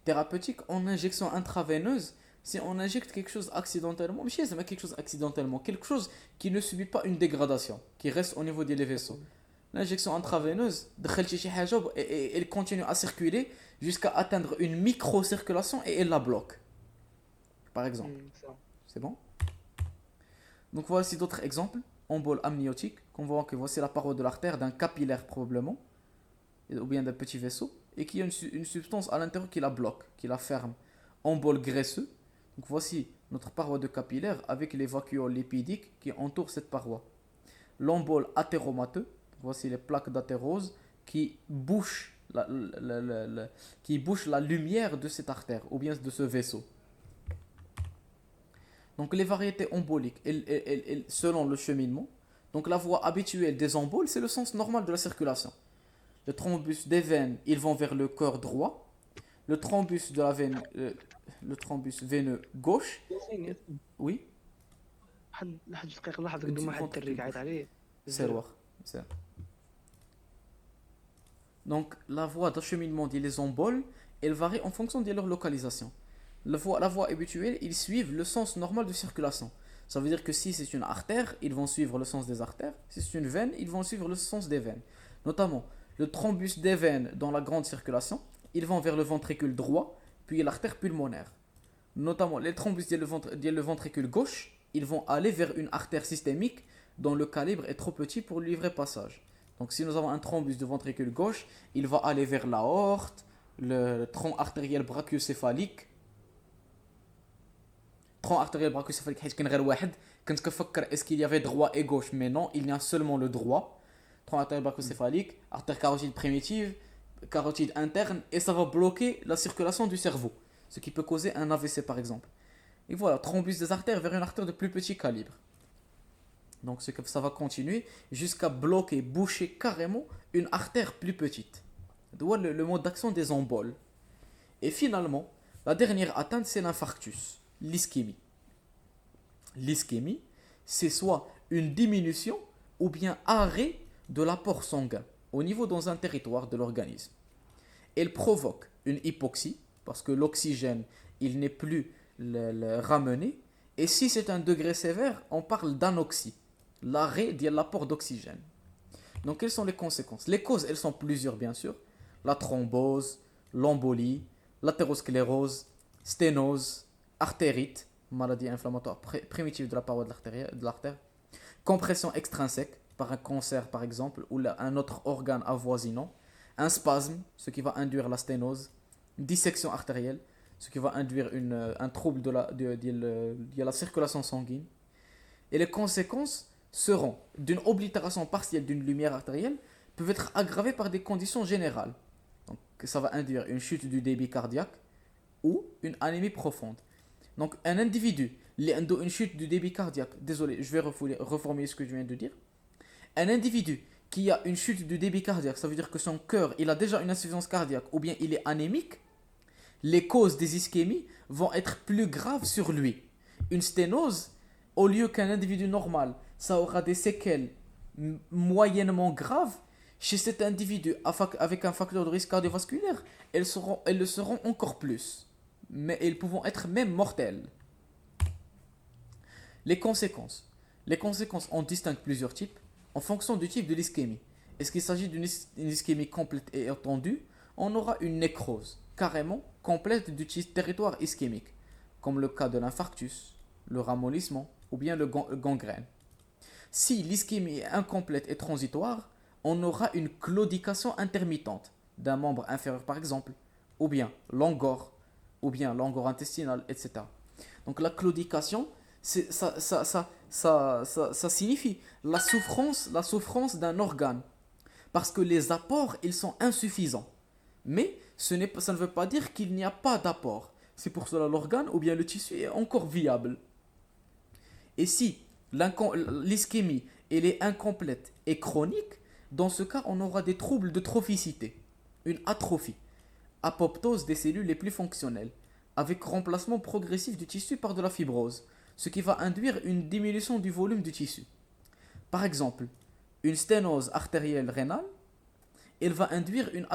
A: Thérapeutique en injection intraveineuse, si on injecte quelque chose accidentellement, mais c'est quelque chose accidentellement, quelque chose qui ne subit pas une dégradation, qui reste au niveau des vaisseaux. L'injection intraveineuse, elle continue à circuler jusqu'à atteindre une micro-circulation et elle la bloque. Par exemple.
C: Ça.
A: C'est bon? Donc voici d'autres exemples. Embole amniotique, qu'on voit que voici la paroi de l'artère d'un capillaire probablement, ou bien d'un petit vaisseau, et qui a une substance à l'intérieur qui la bloque, qui la ferme. Embole graisseux, donc voici notre paroi de capillaire avec les vacuoles lipidiques qui entourent cette paroi. L'embole athéromateux, voici les plaques d'athérose qui bouchent la lumière de cette artère, ou bien de ce vaisseau. Donc les variétés emboliques, selon le cheminement, donc la voie habituelle des emboles, c'est le sens normal de la circulation. Le thrombus des veines, ils vont vers le cœur droit. Le thrombus de la veine, le thrombus veineux gauche, oui.
C: واحد الدقيقة لاحظ
A: Une
C: قدام
A: petite
C: واحد الدري
A: ventricule
C: قاعد عليه
A: C'est lourd. C'est- Donc, la voie d'acheminement des emboles, elle varie en fonction de leur localisation. La voie habituelle, ils suivent le sens normal de circulation. Ça veut dire que si c'est une artère, ils vont suivre le sens des artères. Si c'est une veine, ils vont suivre le sens des veines. Notamment, le thrombus des veines dans la grande circulation, ils vont vers le ventricule droit, puis l'artère pulmonaire. Notamment, les thrombus le ventricule gauche, ils vont aller vers une artère systémique dont le calibre est trop petit pour lui livrer passage. Donc si nous avons un thrombus de ventricule gauche, il va aller vers l'aorte, le tronc artériel brachiocéphalique. Tronc artériel brachiocéphalique, حيت كاين غير واحد. كنت كنفكر est-ce qu'il y avait droit et gauche, mais non, il y a seulement le droit. Tronc artériel brachiocéphalique, artère carotide primitive, carotide interne, et ça va bloquer la circulation du cerveau, ce qui peut causer un AVC par exemple. Et voilà, thrombus des artères vers une artère de plus petit calibre. Donc ça va continuer jusqu'à bloquer, boucher carrément une artère plus petite. Voilà le mode d'action des emboles. Et finalement, la dernière atteinte, c'est l'infarctus, l'ischémie. L'ischémie, c'est soit une diminution ou bien arrêt de l'apport sanguin au niveau dans un territoire de l'organisme. Elle provoque une hypoxie, parce que l'oxygène, il n'est plus le ramené. Et si c'est un degré sévère, on parle d'anoxie, l'arrêt de l'apport d'oxygène. Donc quelles sont les conséquences? Les causes, elles sont plusieurs bien sûr. La thrombose, l'embolie, l'athérosclérose, sténose, artérite, maladie inflammatoire primitive de la paroi de l'artère, compression extrinsèque par un cancer par exemple, ou un autre organe avoisinant, un spasme, ce qui va induire la sténose, dissection artérielle, ce qui va induire un trouble de la circulation sanguine. Et les conséquences seront d'une oblitération partielle d'une lumière artérielle, peuvent être aggravées par des conditions générales. Donc ça va induire une chute du débit cardiaque ou une anémie profonde. Donc un individu qui a une chute du débit cardiaque, désolé, je vais reformuler ce que je viens de dire. Un individu qui a une chute du débit cardiaque, ça veut dire que son cœur, il a déjà une insuffisance cardiaque ou bien il est anémique. Les causes des ischémies vont être plus graves sur lui. Une sténose, au lieu qu'un individu normal, ça aura des séquelles moyennement graves, chez cet individu avec un facteur de risque cardiovasculaire, elles le seront encore plus. Mais elles pouvont être même mortelles. Les conséquences. Les conséquences, on distingue plusieurs types en fonction du type de l'ischémie. Est-ce qu'il s'agit d'une ischémie complète et étendue? On aura une nécrose carrément complète du territoire ischémique, comme le cas de l'infarctus, le ramollissement ou bien le gangrène. Si l'ischémie est incomplète et transitoire, on aura une claudication intermittente d'un membre inférieur par exemple, ou bien l'angor intestinal, etc. Donc la claudication, ça signifie la souffrance d'un organe, parce que les apports, ils sont insuffisants. Mais ça ne veut pas dire qu'il n'y a pas d'apport. C'est pour cela l'organe ou bien le tissu est encore viable. Et si l'ischémie elle est incomplète et chronique, dans ce cas, on aura des troubles de trophicité, une atrophie, apoptose des cellules les plus fonctionnelles, avec remplacement progressif du tissu par de la fibrose, ce qui va induire une diminution du volume du tissu. Par exemple, une sténose artérielle rénale, elle va induire une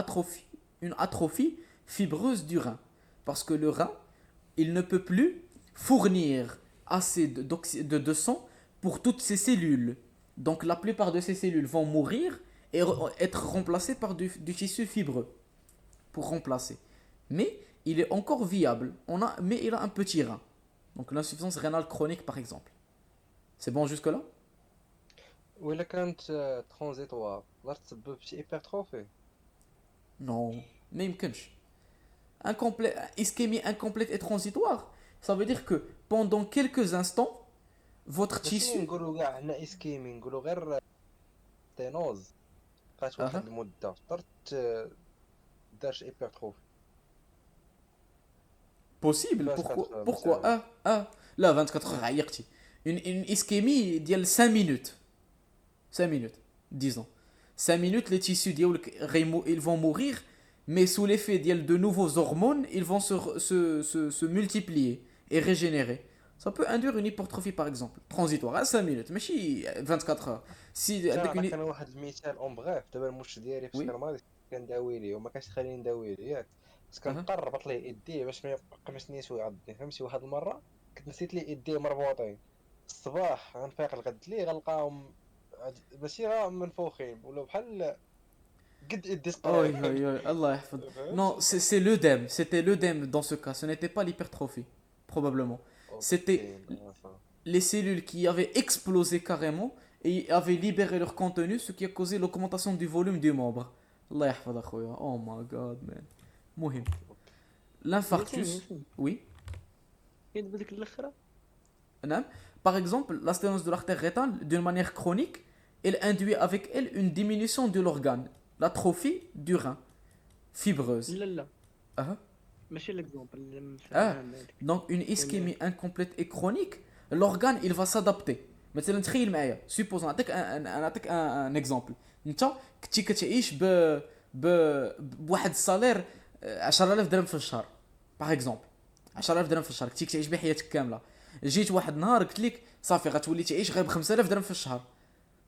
A: atrophie fibreuse du rein, parce que le rein, il ne peut plus fournir assez de sang pour toutes ces cellules. Donc la plupart de ces cellules vont mourir et être remplacées par du tissu fibreux pour remplacer. Mais il est encore viable, mais il a un petit rein. Donc l'insuffisance rénale chronique par exemple. C'est bon jusque là?
D: وإلا كانت ترانزيتوار تقدر تسبب شي هيبرتروفي.
A: Non, mais يمكنش. Ischémie incomplète et transitoire, ça veut dire que pendant quelques instants, votre
D: ماشي
A: tissu...
D: نقولوا كاع حنا اسكيمي نقولوا غير ستينوز بقات واحد المده تقدر دارش هيبرتروفي.
A: Possible,
D: 24
A: pourquoi?
D: heures,
A: Pourquoi?
D: مثلاً.
A: Là, 24 heures, عيقتي. Une ischémie ديال 5 minutes. 5 minutes, disons. 5 minutes, les tissus ils vont mourir, mais sous l'effet de nouveaux hormones, ils vont se multiplier et régénérer. Ça peut induire une hypertrophie par exemple, transitoire à 5 minutes, ماشي 24 heures. Si
D: حتى
A: عندك
D: نعطيك
A: une...
D: انا واحد المثال اون بغيف. دابا المش ديالي فاش
A: Oui.
D: كان مريض كنداوي ليه وما كانش تخليني نداوي ليه ياك، بس
A: أها.
D: كنقربط ليه يديه باش ما يبقاش نيسو يعضني. فهمتي؟ واحد المره كنت نسيت ليه يديه مربوطين، الصباح غنفيق الغد ليه غنلقاهم ماشي غا منفوخين ولا بحال قد يدي
A: Aïe,
D: صقريب.
A: aïe, aïe, Allah يحفظ.
D: فهمت؟
A: Non, c'est l'œdème, c'était l'œdème dans ce cas, ce n'était pas l'hypertrophie, probablement. C'était
D: اوكي
A: les cellules qui avaient explosé carrément et avaient libéré leur contenu, ce qui a causé l'augmentation du volume du membre. Allah يحفظ أخويا. Oh my god, man. مهم. L'infarctus,
C: ياسين
A: oui.
C: كاين دابا ديك الاخرى
A: Non. Par exemple, la sténose de l'artère rétale, d'une manière chronique, elle induit avec elle une diminution de l'organe, l'atrophie du rein, fibreuse.
C: لا لا
A: Ah.
C: ماشي ليكزومبل اللي
A: Ah. Donc une ischémie incomplète et chronique, l'organe il va s'adapter. مثلا تخيل معايا supposons نعطيك un exemple. انت كنتي كتعيش بواحد الصالير 10000 درهم في الشهر باغ اكزومبل. 10000 درهم في الشهر كنتي كتعيش بها حياتك كامله. جيت واحد النهار قلت لك صافي غتولي تعيش غير ب 5000 درهم في الشهر.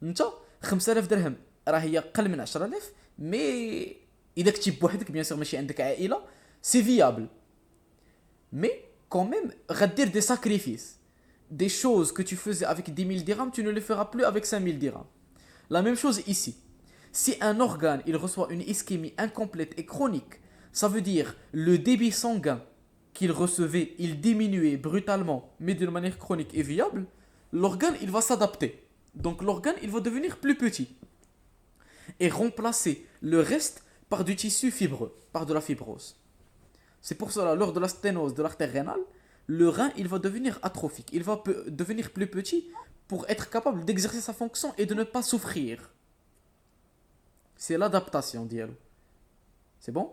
A: انت 5000 درهم راه هي قل من 10000 مي اذا كنتي بوحدك بيان سور ماشي عندك عائله سي فيابل. Mais quand même, غدير des sacrifices. Des choses que tu faisais avec 10 000 dirhams, tu ne les feras plus avec 5 000 dirhams. La même chose ici. Si un organe il reçoit une ischémie incomplète et chronique, ça veut dire le débit sanguin qu'il recevait, il diminuait brutalement, mais d'une manière chronique et viable, l'organe il va s'adapter. Donc l'organe il va devenir plus petit et remplacer le reste par du tissu fibreux, par de la fibrose. C'est pour cela, lors de la sténose de l'artère rénale, le rein il va devenir atrophique, il va devenir plus petit pour être capable d'exercer sa fonction et de ne pas souffrir. C'est l'adaptation ديالو. C'est bon?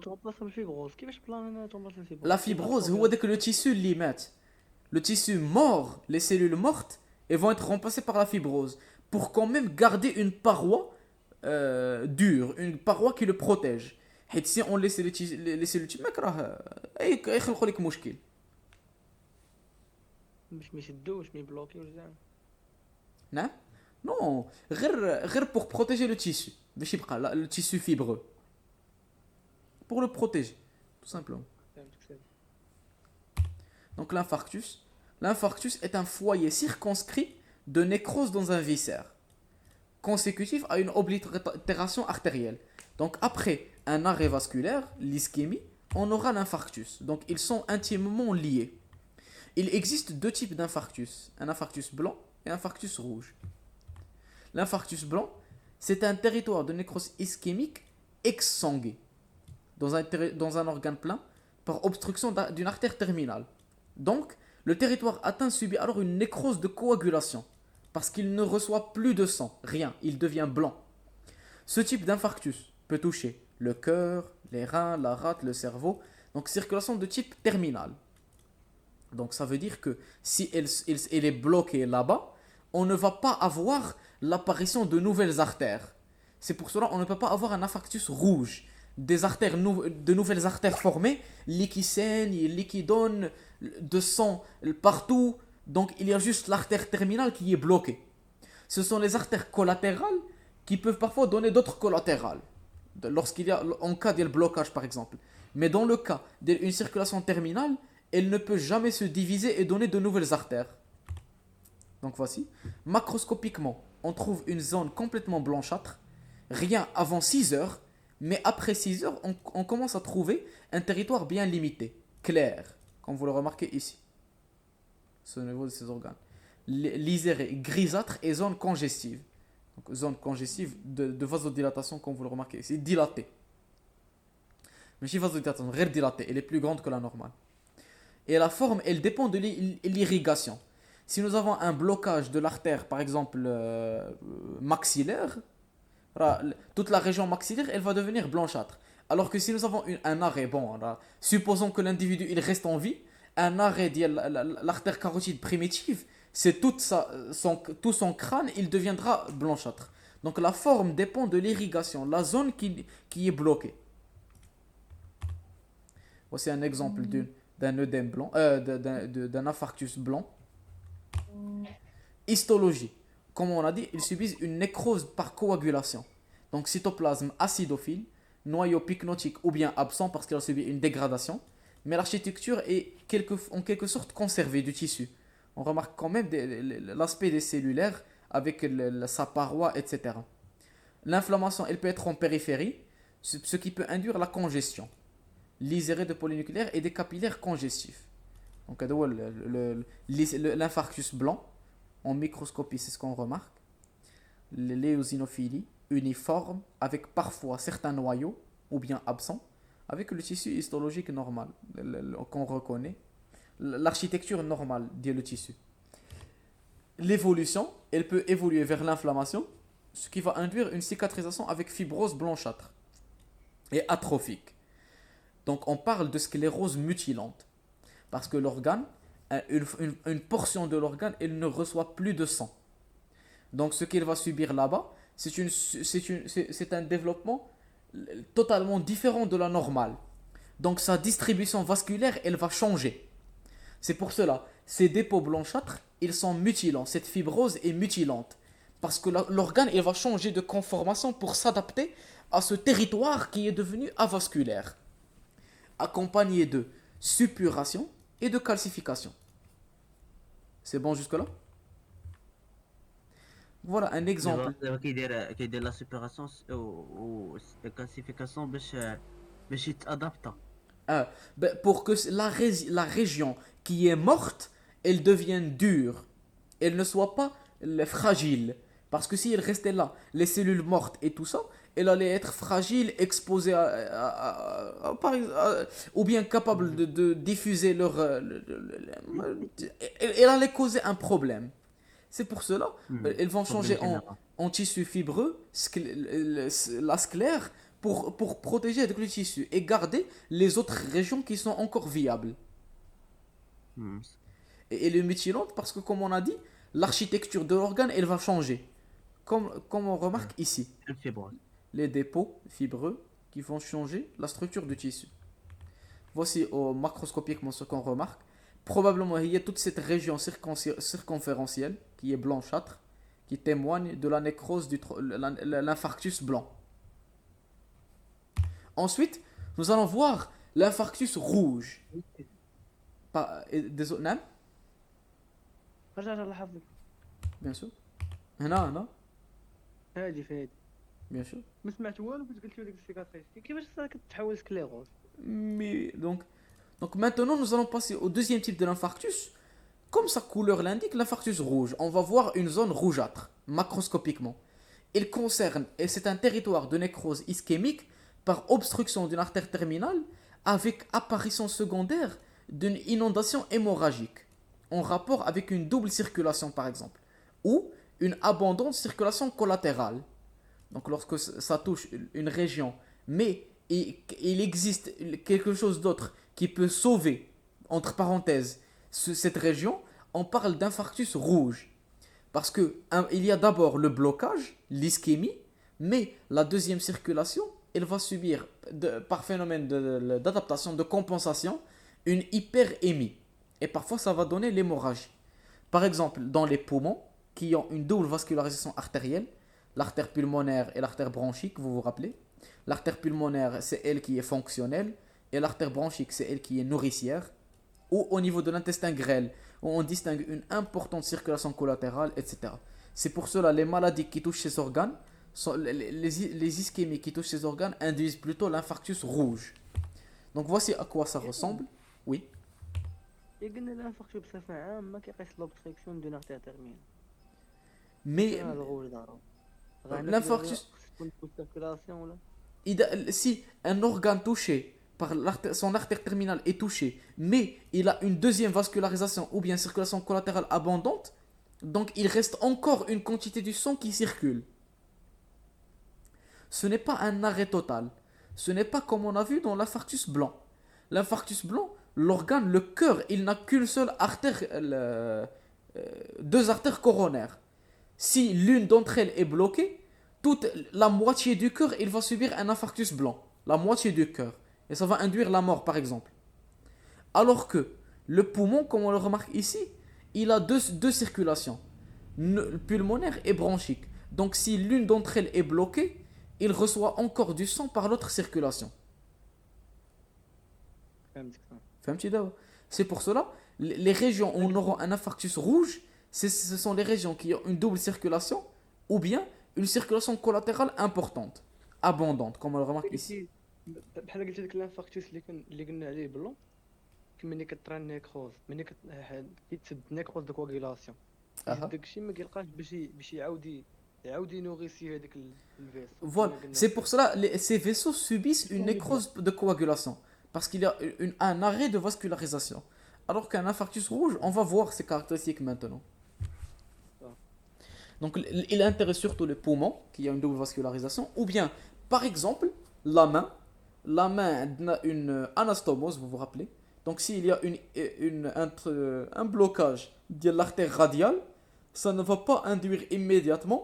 C: ترومبلاس الفيبروز كيفاش بلان ترومبلاس الفيبروز
A: La fibrose, هو داك le tissu اللي مات. Le tissu mort, les cellules mortes, elles vont être remplacées par la fibrose pour quand même garder une paroi dure, une paroi qui le protège. حيت si on laisse les cellules تماك راه يخلقوا لك مشكل.
C: باش ما يشدوش ما يبلوكيوش زعما
A: نعم؟ Non, غير pour protéger le tissu. باش يبقى le tissu fibreux. Pour le protéger, tout simplement.
C: فهمتك سيدي
A: Donc l'infarctus est un foyer circonscrit de nécrose dans un viscère, consécutif à une oblitération artérielle. Donc après un arrêt vasculaire, l'ischémie, on aura l'infarctus. Donc ils sont intimement liés. Il existe deux types d'infarctus, un infarctus blanc et un infarctus rouge. L'infarctus blanc, c'est un territoire de nécrose ischémique exsangué dans un organe plein par obstruction d'une artère terminale. Donc, le territoire atteint subit alors une nécrose de coagulation parce qu'il ne reçoit plus de sang, rien, il devient blanc. Ce type d'infarctus peut toucher le cœur, les reins, la rate, le cerveau, donc circulation de type terminal. Donc ça veut dire que si elle est bloquée là-bas, on ne va pas avoir l'apparition de nouvelles artères. C'est pour cela qu'on ne peut pas avoir un infarctus rouge. Des artères de nouvelles artères formées, qui saignent, qui donnent de sang partout. Donc il y a juste l'artère terminale qui est bloquée. Ce sont les artères collatérales qui peuvent parfois donner d'autres collatérales. Lorsqu'il y a en cas de blocage par exemple. Mais dans le cas d'une circulation terminale, elle ne peut jamais se diviser et donner de nouvelles artères. Donc voici. Macroscopiquement, on trouve une zone complètement blanchâtre, rien avant 6 heures, mais après 6 heures, on commence à trouver un territoire bien limité, clair, comme vous le remarquez ici. C'est au niveau de ces organes. Liséré, grisâtre et zone congestive. Donc zone congestive de vasodilatation, comme vous le remarquez ici, dilatée. Mais si vasodilatation, غير dilatée, elle est plus grande que la normale. Et la forme, elle dépend de l'irrigation. Si nous avons un blocage de l'artère, par exemple maxillaire, toute la région maxillaire, elle va devenir blanchâtre. Alors que si nous avons un arrêt, supposons que l'individu il reste en vie, un arrêt de l'artère carotide primitive, c'est tout son crâne, il deviendra blanchâtre. Donc la forme dépend de l'irrigation, la zone qui est bloquée. Voici un exemple d'un œdème blanc, d'un infarctus blanc. Histologie. Comme on a dit, ils subissent une nécrose par coagulation. Donc cytoplasme acidophile, noyau pycnotique ou bien absent parce qu'il a subi une dégradation. Mais l'architecture est en quelque sorte conservée du tissu. On remarque quand même l'aspect des cellulaires avec sa paroi, etc. L'inflammation, elle peut être en périphérie, ce qui peut induire la congestion. L'isérée de polynucléaire et des capillaires congestifs. Donc, l'infarctus blanc, en microscopie, c'est ce qu'on remarque. L'éosinophilie uniforme, avec parfois certains noyaux, ou bien absents, avec le tissu histologique normal, qu'on reconnaît. L'architecture normale, dit le tissu. L'évolution, elle peut évoluer vers l'inflammation, ce qui va induire une cicatrisation avec fibrose blanchâtre et atrophique. Donc on parle de sclérose mutilante, parce que l'organe, une portion de l'organe, elle ne reçoit plus de sang. Donc ce qu'il va subir là-bas, c'est un développement totalement différent de la normale. Donc sa distribution vasculaire, elle va changer. C'est pour cela, ces dépôts blanchâtres, ils sont mutilants. Cette fibrose est mutilante. Parce que l'organe, il va changer de conformation pour s'adapter à ce territoire qui est devenu avasculaire. Accompagné de suppuration et de calcification. C'est bon jusque-là? Voilà un exemple.
E: دابا كيدير لا سيبيراسيون و الكالسيفيكاسيون باش يتادابتا.
A: Pour que la région qui est morte, elle devienne dure. Elle ne soit pas fragile. Parce que si elle restait là, les cellules mortes et tout ça, elle allait être fragile, exposée ou bien capable de diffuser leur... elle allait causer un problème. C'est pour cela, elles vont changer en tissu fibreux, la sclère, pour protéger avec le tissu et garder les autres régions qui sont encore viables. Et elle est mutilante parce que, comme on a dit, l'architecture de l'organe, elle va changer. Comme on remarque ici. Les dépôts fibreux qui vont changer la structure du tissu. Voici macroscopiquement ce qu'on remarque. Probablement, il y a toute cette région circonférentielle qui est blanchâtre, qui témoigne de la nécrose de l'infarctus blanc. Ensuite, nous allons voir l'infarctus rouge. Désolé, non?
C: رجع لاحظ
A: Bien sûr. هنا
C: هادي فهادي
A: bien sûr.
C: ما سمعت والو كنت قلت لك السيكاتريس كيفاش كتحول سكليروز.
A: Mais donc maintenant, nous allons passer au deuxième type de l'infarctus. Comme sa couleur l'indique, l'infarctus rouge, on va voir une zone rougeâtre, macroscopiquement. Il concerne, et c'est un territoire de nécrose ischémique par obstruction d'une artère terminale avec apparition secondaire d'une inondation hémorragique, en rapport avec une double circulation par exemple, ou une abondante circulation collatérale. Donc lorsque ça touche une région, mais il existe quelque chose d'autre qui peut sauver, entre parenthèses, cette région, on parle d'infarctus rouge. Parce que il y a d'abord le blocage, l'ischémie, mais la deuxième circulation, elle va subir, par phénomène d'adaptation, de compensation, une hyperémie. Et parfois, ça va donner l'hémorragie. Par exemple, dans les poumons, qui ont une double vascularisation artérielle, l'artère pulmonaire et l'artère bronchique, vous vous rappelez? L'artère pulmonaire, c'est elle qui est fonctionnelle, et l'artère bronchique, c'est elle qui est nourricière. Ou au niveau de l'intestin grêle, où on distingue une importante circulation collatérale, etc. C'est pour cela les maladies qui touchent ces organes, les ischémies qui touchent ces organes induisent plutôt l'infarctus rouge. Donc voici à quoi ça ressemble. Oui.
C: قلنا الانفاركتو بصفه عامه كيقيس لوبستريكسيون دون ارتير تيرمينال.
A: Mais l'infarctus, si un organe touché par son artère terminale est touché, mais il a une deuxième vascularisation ou bien circulation collatérale abondante, donc il reste encore une quantité du sang qui circule. Ce n'est pas un arrêt total. Ce n'est pas comme on a vu dans l'infarctus blanc. L'infarctus blanc, l'organe, le cœur, il n'a qu'une seule artère, deux artères coronaires. Si l'une d'entre elles est bloquée, toute la moitié du cœur, il va subir un infarctus blanc. La moitié du cœur. Et ça va induire la mort, par exemple. Alors que le poumon, comme on le remarque ici, il a deux circulations, pulmonaire et bronchique. Donc si l'une d'entre elles est bloquée, il reçoit encore du sang par l'autre circulation.
C: فهمتك صح.
A: فهمتي دابا. C'est pour cela, les régions où on aura un infarctus rouge, ce sont les régions qui ont une double circulation ou bien une circulation collatérale importante, abondante, comme on le remarque ici.
C: بحال قلت لك الانفاركتوس اللي قلنا عليه بلون ملي كطرا النيكروز ملي كيتسد النيكروز دو كواغيلاسيون
A: أها.
C: داكشي ما كيلقاش باش يعاود ينوغيسي هذاك الفيس.
A: Voilà, c'est pour cela ces vaisseaux subissent une nécrose de coagulation parce qu'il y a un arrêt de vascularisation. Alors qu'un infarctus rouge, on va voir ses caractéristiques maintenant. Donc il intéresse surtout les poumons qui a une double vascularisation ou bien par exemple la main a une anastomose, vous vous rappelez. Donc s'il y a un blocage de l'artère radiale, ça ne va pas induire immédiatement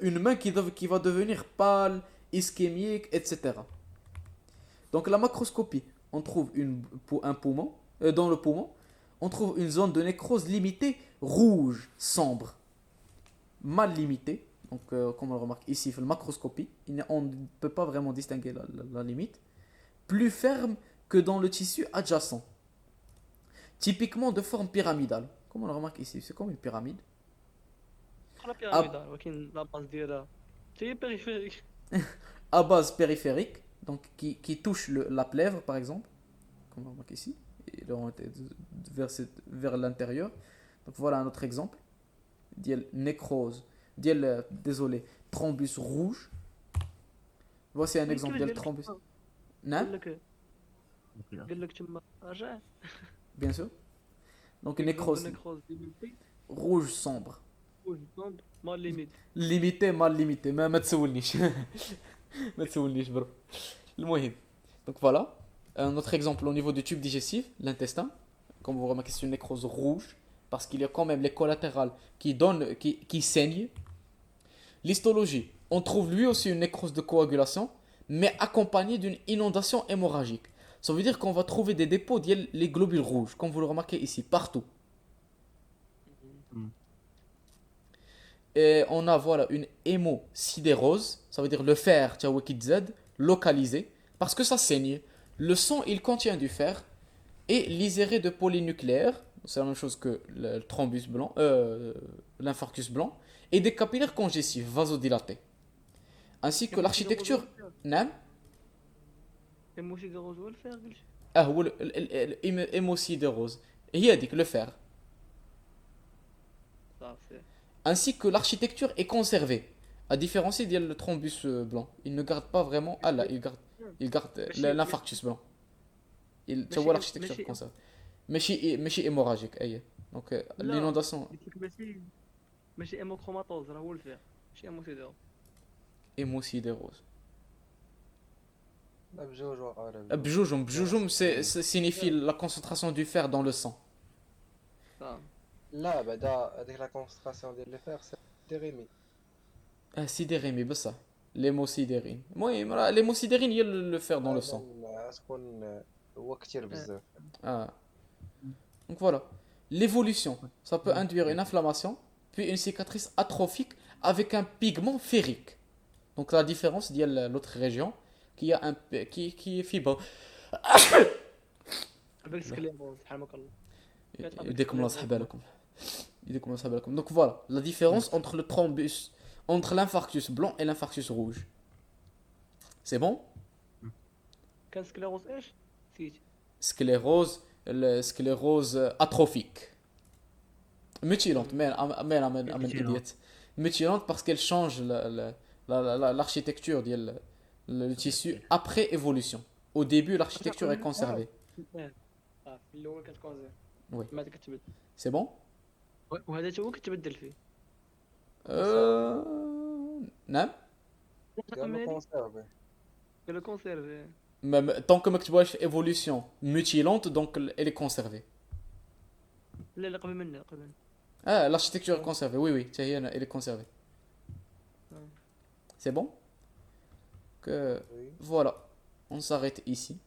A: une main qui va devenir pâle, ischémique, etc. Donc la macroscopie, on trouve un poumon, dans le poumon, on trouve une zone de nécrose limitée rouge, sombre, mal limitée. Donc comme on le remarque ici, la macroscopie, on ne peut pas vraiment distinguer la limite. Plus ferme que dans le tissu adjacent. Typiquement de forme pyramidale. Comme on le remarque ici, c'est comme une pyramide.
C: بحال بيراميدا ولكن لا باز ديالها هي بيريفيريك.
A: À base périphérique, donc qui touche la plèvre par exemple, comme on remarque ici, et vers l'intérieur. Donc voilà un autre exemple. Nécrose, désolé, thrombus rouge. Voici un exemple de thrombus. Non,
C: قال لك تما رجع
A: bien sûr. Donc une nécrose rouge sombre.
C: ما ليميت.
A: Limité, mal limité. ما تسولنيش. ما تسولنيش برو. المهم. Donc voilà. Un autre exemple au niveau du tube digestif, l'intestin. Comme vous remarquez, c'est une nécrose rouge. Parce qu'il y a quand même les collatérales qui saignent. L'histologie. On trouve lui aussi une nécrose de coagulation, mais accompagnée d'une inondation hémorragique. Ça veut dire qu'on va trouver des dépôts les globules rouges, comme vous le remarquez ici, partout. Et on a voilà une hémosidérose, ça veut dire le fer localisé, parce que ça saigne. Le sang il contient du fer et l'iséré de polynucléaire, c'est la même chose que le thrombus blanc, l'infarctus blanc, et des capillaires congestifs vasodilatés, ainsi que l'architecture. نعم.
C: هيموسيدروز هو الفير قلت.
A: هو الhémosidérose هي هذيك le fer.
C: صافي.
A: Ainsi que l'architecture est conservée, à différencier du thrombus blanc. Il ne garde pas vraiment. Ah là, il garde l'infarctus blanc. Tu vois l'architecture conservée. ماشي hémorragique. Donc l'inondation.
C: ماشي هيموكروماتوز راه هو الفير ماشي هيموسيدروز.
A: Hémosidérose.
D: بجوج وقارب.
A: بجوجهم ça signifie la concentration du fer dans le sang.
D: لا بعدا هذيك لا كونسنتراسيون ديال لي فير سي ديريمي.
A: sidérémie بصح. L'hémosidérine. المهم راه l'hémosidérine هي le fer dans le sang.
D: تكون هو كثير بزاف.
A: Ah. Donc voilà. L'évolution, ça peut induire une inflammation, puis une cicatrice atrophique avec un pigment ferrique. Donc la différence de l'autre région qui a qui est fibre.
C: avec sclérose حرمك الله.
A: يديكم الله يصحب عليكم. يديكم الله يصحب عليكم. Donc voilà, la différence entre le thrombus, entre l'infarctus blanc et l'infarctus rouge. C'est bon?
C: كان سكليروز ايش؟ نسيت.
A: Sclérose atrophique. Mutilante, mais idiot. Mutilante parce qu'elle change l'architecture le tissu après évolution. Au début, l'architecture est conservée.
C: في الاول كتكون
A: Oui.
C: ما كتبدل.
A: C'est bon?
C: وهذا تا هو كتبدل فيه.
A: نعم.
D: قالوا كونسيرفي.
C: قال كونسيرف.
A: Tant que مكتبوهاش في évolution mutilante, donc elle est conservée.
C: لا قبل منه قبل.
A: Ah, l'architecture est conservée. Oui, oui, elle est conservée. C'est bon?
D: Oui.
A: Voilà, on s'arrête ici.